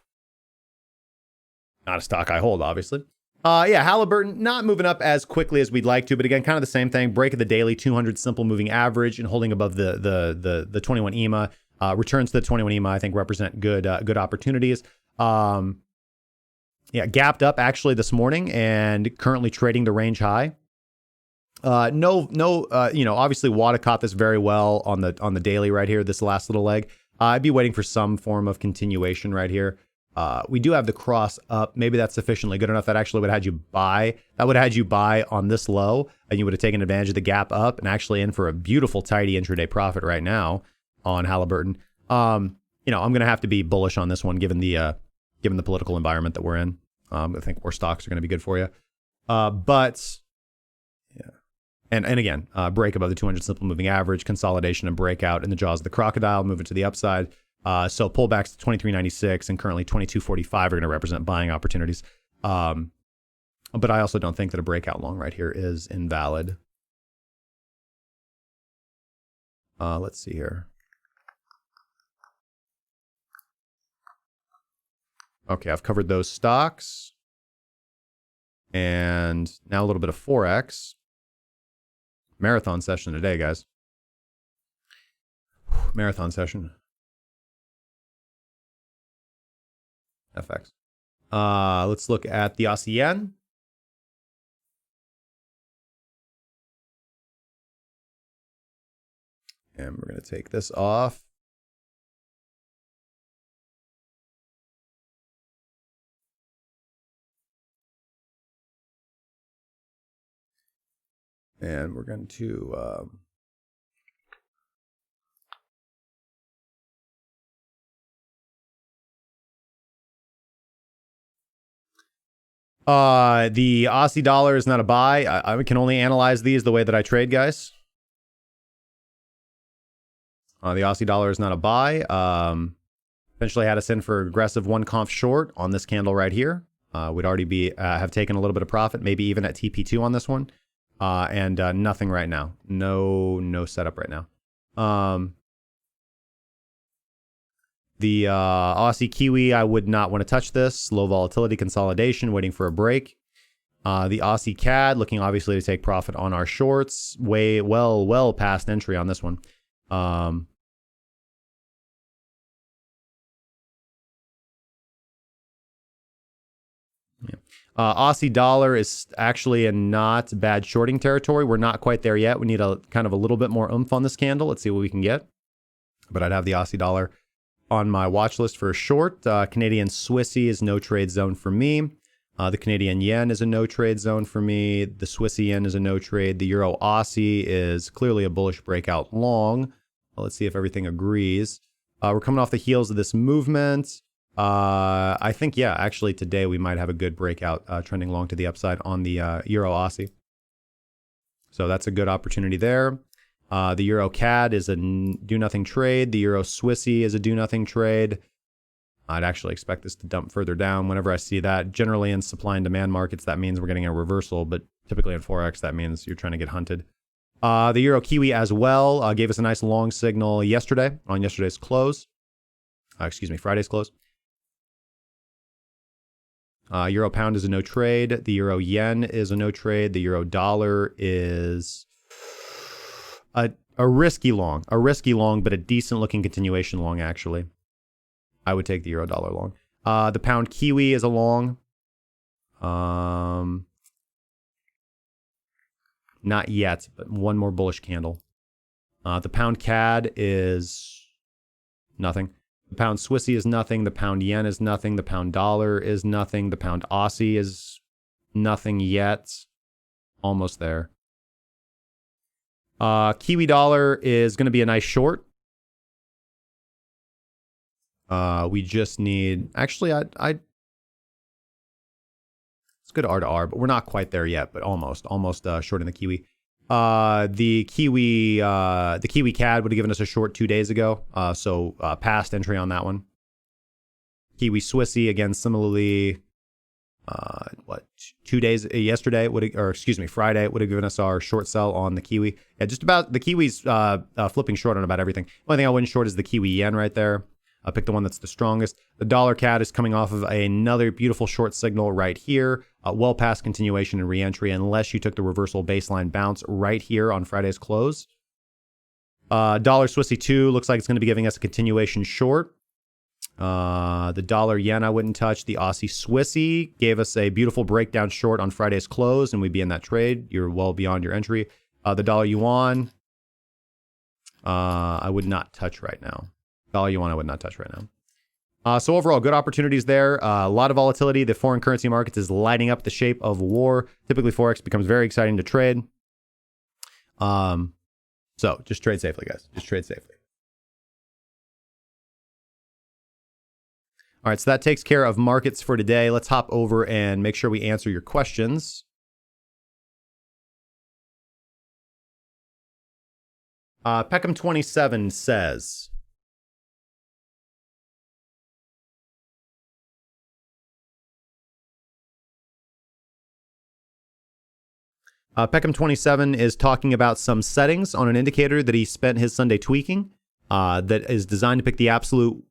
Speaker 1: Not a stock I hold, obviously. Yeah, Halliburton not moving up as quickly as we'd like to, but again, kind of the same thing. Break of the daily 200 simple moving average and holding above the 21 EMA. Returns to the 21 EMA, I think, represent good opportunities. Yeah, gapped up actually this morning and currently trading the range high. Obviously Wada caught this very well on the daily right here, this last little leg. I'd be waiting for some form of continuation right here. We do have the cross up. Maybe that's sufficiently good enough. That actually would have had you buy. That would have had you buy on this low, and you would have taken advantage of the gap up and actually in for a beautiful tidy intraday profit right now on Halliburton. I'm going to have to be bullish on this one given the political environment that we're in. I think more stocks are going to be good for you. But yeah, and again, break above the 200 simple moving average, consolidation and breakout in the jaws of the crocodile, moving to the upside. So pullbacks to 23.96 and currently 22.45 are going to represent buying opportunities. But I also don't think that a breakout long right here is invalid. Let's see here. Okay, I've covered those stocks. And now a little bit of Forex. Marathon session today, guys. Marathon session. FX. Let's look at the Aussie yen. And we're going to take this off. And we're going to the Aussie dollar is not a buy. I can only analyze these the way that I trade, guys. The Aussie dollar is not a buy. Eventually had us in for aggressive one conf short on this candle right here. We'd already have taken a little bit of profit, maybe even at TP2 on this one. And nothing right now. No setup right now. The Aussie Kiwi, I would not want to touch this. Low volatility consolidation, waiting for a break. The Aussie CAD, looking obviously to take profit on our shorts. Well past entry on this one. Aussie dollar is actually in not bad shorting territory. We're not quite there yet. We need a kind of a little bit more oomph on this candle. Let's see what we can get. But I'd have the Aussie dollar on my watch list for a short. Canadian Swissy is no trade zone for me. The Canadian yen is a no trade zone for me. The Swissy yen is a no trade. The Euro Aussie is clearly a bullish breakout long. Well, let's see if everything agrees. We're coming off the heels of this movement. I think, yeah, actually today we might have a good breakout trending long to the upside on the Euro Aussie. So that's a good opportunity there. The Euro CAD is a do-nothing trade. The Euro Swissy is a do-nothing trade. I'd actually expect this to dump further down whenever I see that. Generally in supply and demand markets, that means we're getting a reversal, but typically in Forex, that means you're trying to get hunted. The Euro Kiwi as well gave us a nice long signal yesterday on yesterday's close. Friday's close. Euro Pound is a no trade. The Euro Yen is a no trade. The Euro Dollar is a risky long, but a decent looking continuation long, actually. I would take the Euro Dollar long. The Pound Kiwi is a long. Not yet, but one more bullish candle. The Pound CAD is nothing. The Pound Swissy is nothing. The Pound Yen is nothing. The Pound Dollar is nothing. The Pound Aussie is nothing yet. Almost there. Kiwi Dollar is going to be a nice short. We just need... Actually, it's good R to R, but we're not quite there yet, but almost short in the Kiwi. The Kiwi CAD would have given us a short 2 days ago, so past entry on that one. Kiwi Swissy, again, similarly, 2 days, yesterday, Friday would have given us our short sell on the Kiwi. Yeah, just about, the Kiwi's flipping short on about everything. Only thing I wouldn't short is the Kiwi Yen right there. I picked the one that's the strongest. The dollar CAD is coming off of another beautiful short signal right here. Well past continuation and reentry, unless you took the reversal baseline bounce right here on Friday's close. Dollar Swissy 2 looks like it's going to be giving us a continuation short. The dollar yen I wouldn't touch. The Aussie Swissy gave us a beautiful breakdown short on Friday's close, and we'd be in that trade. You're well beyond your entry. The dollar yuan I would not touch right now. Dollar yuan I would not touch right now. So overall, good opportunities there. A lot of volatility. The foreign currency markets is lighting up the shape of war. Typically, Forex becomes very exciting to trade. So just trade safely, guys. Just trade safely. All right, so that takes care of markets for today. Let's hop over and make sure we answer your questions. Peckham27 says... Peckham27 is talking about some settings on an indicator that he spent his Sunday tweaking that is designed to pick the absolute,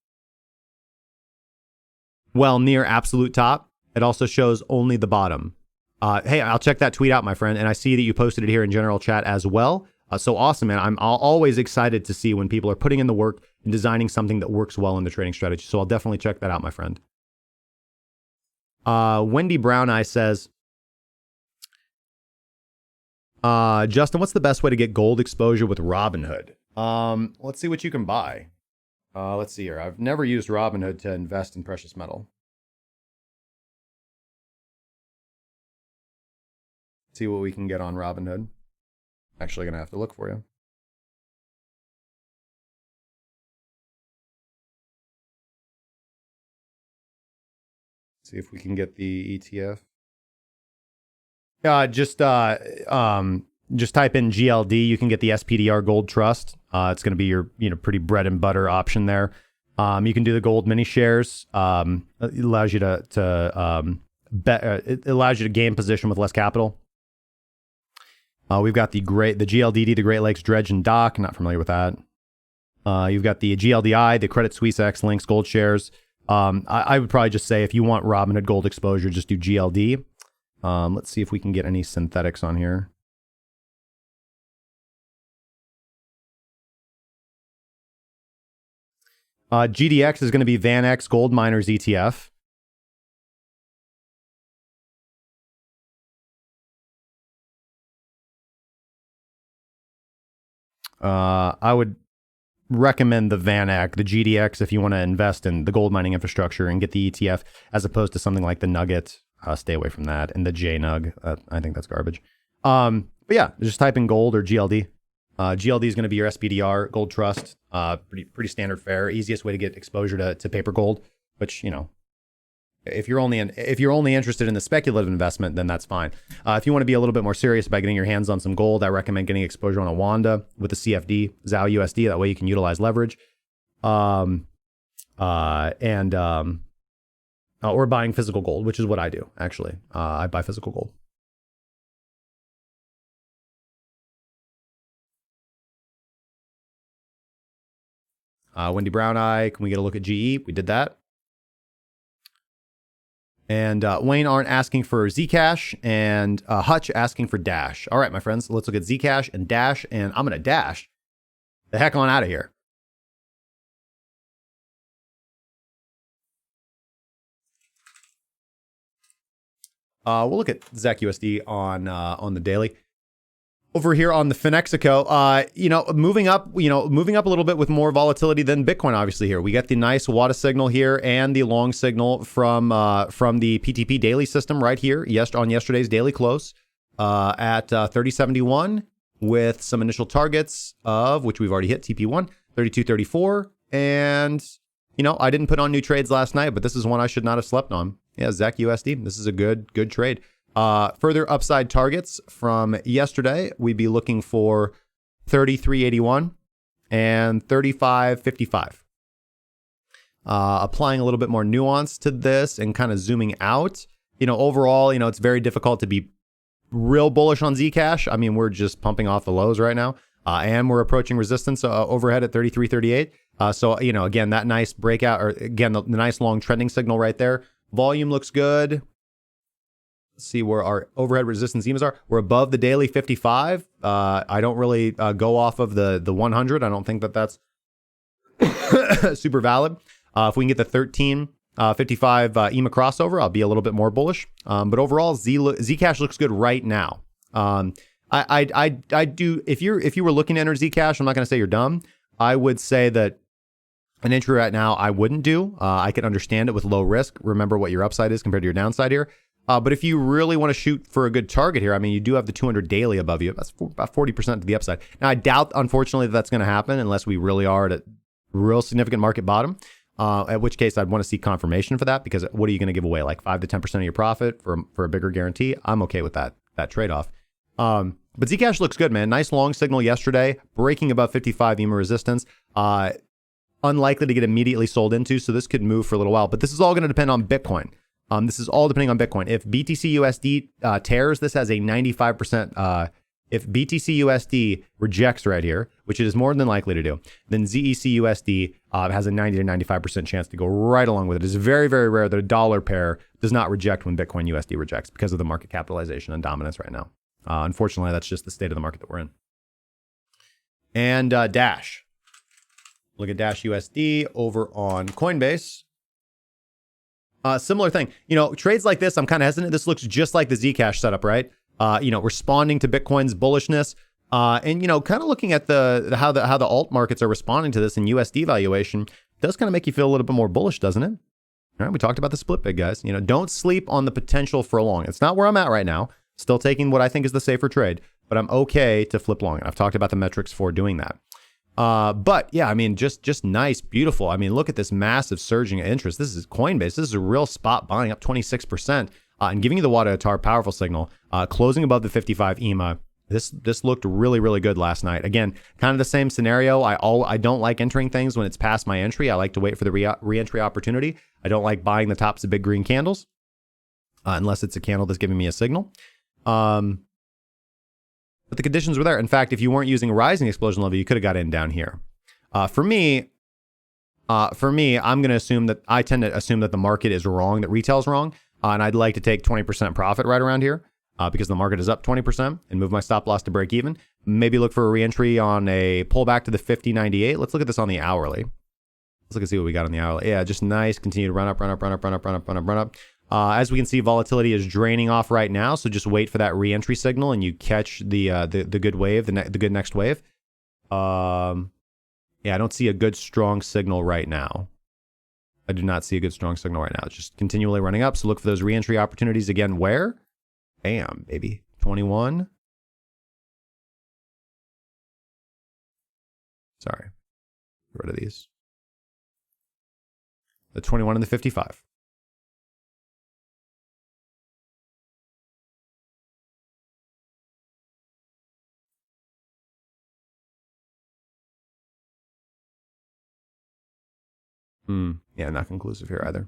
Speaker 1: near absolute top. It also shows only the bottom. Hey, I'll check that tweet out, my friend. And I see that you posted it here in general chat as well. So awesome, man. I'm always excited to see when people are putting in the work and designing something that works well in the trading strategy. So I'll definitely check that out, my friend. Wendy Brown Eye says... Justin, what's the best way to get gold exposure with Robinhood? Let's see what you can buy. Let's see here. I've never used Robinhood to invest in precious metal. See what we can get on Robinhood. Actually gonna have to look for you. See if we can get the ETF. Just type in GLD. You can get the SPDR Gold Trust. It's going to be your pretty bread and butter option there. You can do the gold mini shares. It allows you to bet. It allows you to gain position with less capital. We've got the GLDD, the Great Lakes Dredge and Dock. Not familiar with that. You've got the GLDI, the Credit Suisse X Links Gold shares. I would probably just say if you want Robinhood gold exposure, just do GLD. Let's see if we can get any synthetics on here. GDX is going to be VanEck Gold Miners ETF. I would recommend the VanEck, the GDX, if you want to invest in the gold mining infrastructure and get the ETF, as opposed to something like the Nugget. Stay away from that. And the JNUG, I think that's garbage. But yeah, just type in gold or GLD. GLD is going to be your SPDR Gold Trust. Pretty standard fare. Easiest way to get exposure to paper gold, which, if you're only interested in the speculative investment, then that's fine. If you want to be a little bit more serious about getting your hands on some gold, I recommend getting exposure on a Wanda with the CFD, ZAO USD. That way you can utilize leverage. Or buying physical gold, which is what I do, actually. I buy physical gold. Wendy Brown Eye, can we get a look at GE? We did that. And Wayne Arndt asking for Zcash and Hutch asking for Dash. All right, my friends, let's look at Zcash and Dash, and I'm going to dash the heck on out of here. We'll look at ZACUSD on the daily. Over here on the Finexico, moving up a little bit with more volatility than Bitcoin. Obviously, here we get the nice WADA signal here and the long signal from the PTP daily system right here. On yesterday's daily close at 3071 with some initial targets of which we've already hit TP1 3234. And I didn't put on new trades last night, but this is one I should not have slept on. Yeah, ZACUSD. This is a good trade. Further upside targets from yesterday, we'd be looking for 3381 and 3555. Applying a little bit more nuance to this and kind of zooming out, overall, it's very difficult to be real bullish on Zcash. I mean, we're just pumping off the lows right now, and we're approaching resistance overhead at 3338. So, again, that nice breakout, or again, the nice long trending signal right there. Volume looks good. See where our overhead resistance EMAs are. We're above the daily 55. I don't really go off of the 100. I don't think that's super valid. If we can get the 1355 EMA crossover, I'll be a little bit more bullish. But overall, Zcash looks good right now. I do. If you were looking to enter Zcash, I'm not going to say you're dumb. I would say that an entry right now I wouldn't do. I can understand it with low risk. Remember what your upside is compared to your downside here. But if you really want to shoot for a good target here, I mean, you do have the 200 daily above you. That's about 40% to the upside. Now, I doubt, unfortunately, that's going to happen unless we really are at a real significant market bottom, at which case I'd want to see confirmation for that, because what are you going to give away? Like 5 to 10% of your profit for a bigger guarantee? I'm okay with that trade-off. But Zcash looks good, man. Nice long signal yesterday, breaking above 55 EMA resistance. Unlikely to get immediately sold into, so this could move for a little while. But this is all going to depend on Bitcoin. This is all depending on Bitcoin. If BTC USD tears, this has a 95%. If BTC USD rejects right here, which it is more than likely to do, then ZEC USD has a 90 to 95% chance to go right along with it. It's very, very rare that a dollar pair does not reject when Bitcoin USD rejects because of the market capitalization and dominance right now. Unfortunately, that's just the state of the market that we're in. And Dash. Look at Dash USD over on Coinbase. Similar thing, trades like this, I'm kind of hesitant. This looks just like the Zcash setup, right? Responding to Bitcoin's bullishness, and kind of looking at how the alt markets are responding to this in USD valuation does kind of make you feel a little bit more bullish, doesn't it? All right, we talked about the split bid, guys. Don't sleep on the potential for a long. It's not where I'm at right now. Still taking what I think is the safer trade, but I'm okay to flip long. I've talked about the metrics for doing that. But yeah, I mean, just nice, beautiful. I mean, look at this massive surging interest. This is Coinbase. This is a real spot buying up 26%, and giving you the WADA Atar powerful signal, closing above the 55 EMA. This looked really, really good last night. Again, kind of the same scenario. I don't like entering things when it's past my entry. I like to wait for the re-entry opportunity. I don't like buying the tops of big green candles, unless it's a candle that's giving me a signal. But the conditions were there. In fact, if you weren't using a rising explosion level, you could have got in down here. For me, I'm going to assume that I tend to assume that the market is wrong, that retail's wrong. And I'd like to take 20% profit right around here because the market is up 20% and move my stop loss to break even. Maybe look for a reentry on a pullback to the 50.98. Let's look at this on the hourly. Let's look and see what we got on the hourly. Yeah, just nice. Continue to run up. As we can see, volatility is draining off right now, so just wait for that re-entry signal and you catch the good wave, the good next wave. Yeah, I don't see a good strong signal right now. I do not see a good strong signal right now. It's just continually running up, so look for those re-entry opportunities again. Where? Bam, baby. 21. Sorry. Get rid of these. The 21 and the 55. Yeah, not conclusive here either.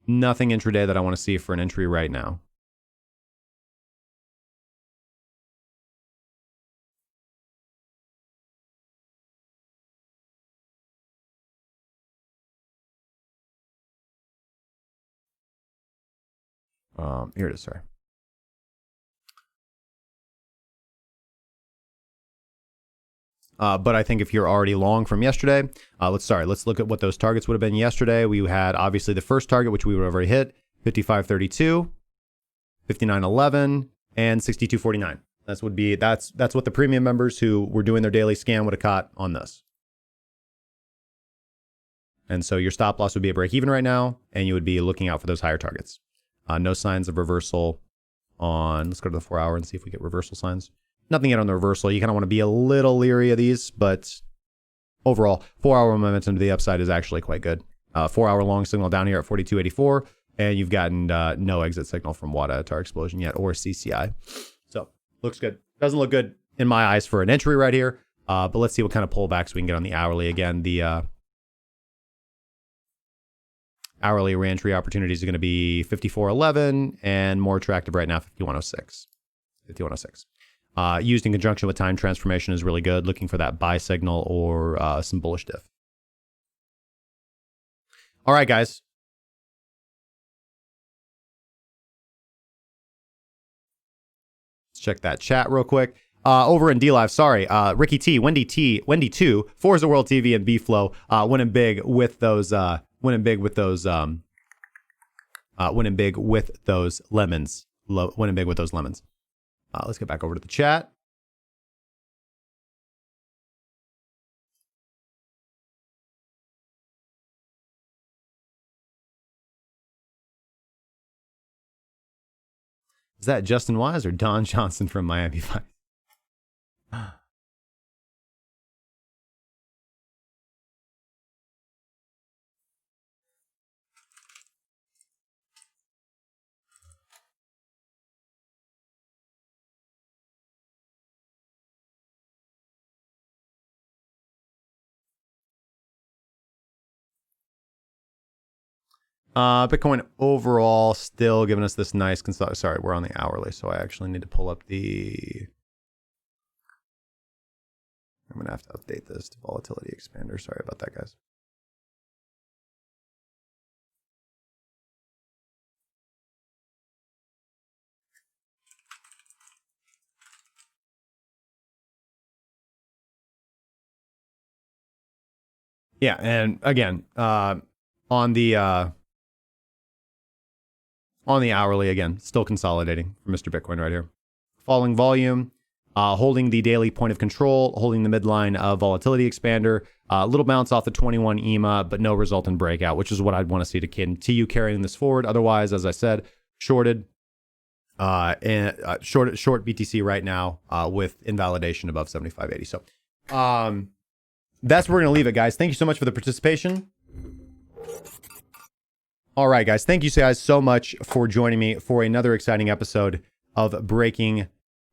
Speaker 1: Nothing intraday that I want to see for an entry right now. Here it is, sorry. But I think if you're already long from yesterday, let's look at what those targets would have been yesterday. We had obviously the first target, which we would have already hit, 55.32, 59.11, and 62.49. That's what the premium members who were doing their daily scan would have caught on this. And so your stop loss would be a break even right now, and you would be looking out for those higher targets. No signs of reversal on, let's go to the 4 hour and see if we get reversal signs. Nothing yet on the reversal. You kind of want to be a little leery of these, but overall, 4 hour momentum to the upside is actually quite good. 4 hour long signal down here at 42.84, and you've gotten no exit signal from WADA TAR explosion yet, or CCI. So looks good. Doesn't look good in my eyes for an entry right here, but let's see what kind of pullbacks we can get on the hourly. Again, the hourly reentry opportunities are going to be 54.11 and more attractive right now, 51.06. 51.06. Used in conjunction with time transformation is really good. Looking for that buy signal or some bullish diff. All right, guys. Let's check that chat real quick. Over in D-Live, sorry. Ricky T, Wendy 2, Forza World TV, and B-Flow winning big with those winning big with those lemons. Winning big with those lemons. Let's get back over to the chat. Is that Justin Wise or Don Johnson from Miami Vice? Bitcoin overall still giving us this nice sorry, we're on the hourly, so I actually need to pull up the. I'm gonna have to update this to volatility expander. Sorry about that, guys. Yeah, and again, on the hourly, again, still consolidating for Mr. Bitcoin right here. Falling volume, holding the daily point of control, holding the midline of volatility expander, a little bounce off the 21 EMA, but no result in breakout, which is what I'd want to see to continue carrying this forward. Otherwise, as I said, shorted and short BTC right now with invalidation above 75.80. So that's where we're going to leave it, guys. Thank you so much for the participation. All right, guys. Thank you guys so much for joining me for another exciting episode of Breaking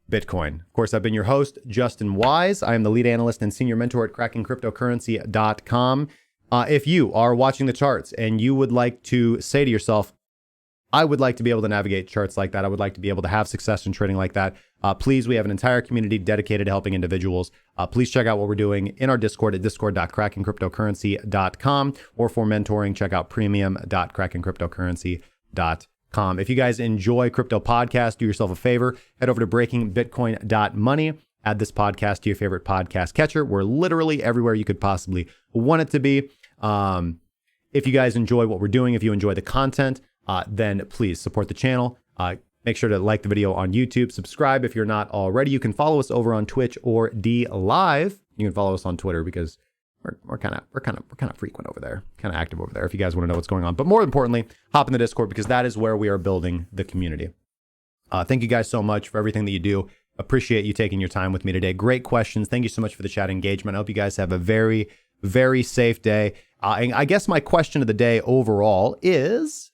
Speaker 1: Bitcoin. Of course, I've been your host, Justin Wise. I am the lead analyst and senior mentor at crackingcryptocurrency.com. If you are watching the charts and you would like to say to yourself, I would like to be able to navigate charts like that, I would like to be able to have success in trading like that, please, we have an entire community dedicated to helping individuals. Please check out what we're doing in our Discord at discord.crackingcryptocurrency.com, or for mentoring, check out premium.crackingcryptocurrency.com. If you guys enjoy crypto podcasts, do yourself a favor, head over to breakingbitcoin.money, add this podcast to your favorite podcast catcher. We're literally everywhere you could possibly want it to be. If you guys enjoy what we're doing, if you enjoy the content, then please support the channel. Make sure to like the video on YouTube. Subscribe if you're not already. You can follow us over on Twitch or D Live. You can follow us on Twitter because we're kind of frequent over there, kind of active over there. If you guys want to know what's going on, but more importantly, hop in the Discord because that is where we are building the community. Thank you guys so much for everything that you do. Appreciate you taking your time with me today. Great questions. Thank you so much for the chat engagement. I hope you guys have a very, very safe day. And I guess my question of the day overall is,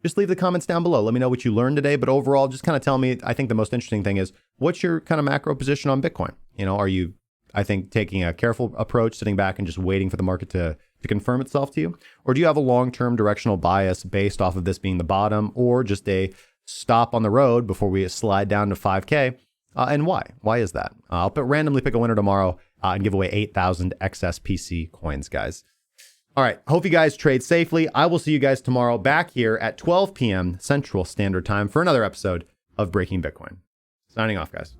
Speaker 1: just leave the comments down below. Let me know what you learned today. But overall, just kind of tell me, I think the most interesting thing is, what's your kind of macro position on Bitcoin? You know, are you, I think, taking a careful approach, sitting back and just waiting for the market to confirm itself to you? Or do you have a long-term directional bias based off of this being the bottom, or just a stop on the road before we slide down to 5K? And why? Why is that? I'll randomly pick a winner tomorrow and give away 8,000 XSPC coins, guys. All right. Hope you guys trade safely. I will see you guys tomorrow back here at 12 p.m. Central Standard Time for another episode of Breaking Bitcoin. Signing off, guys.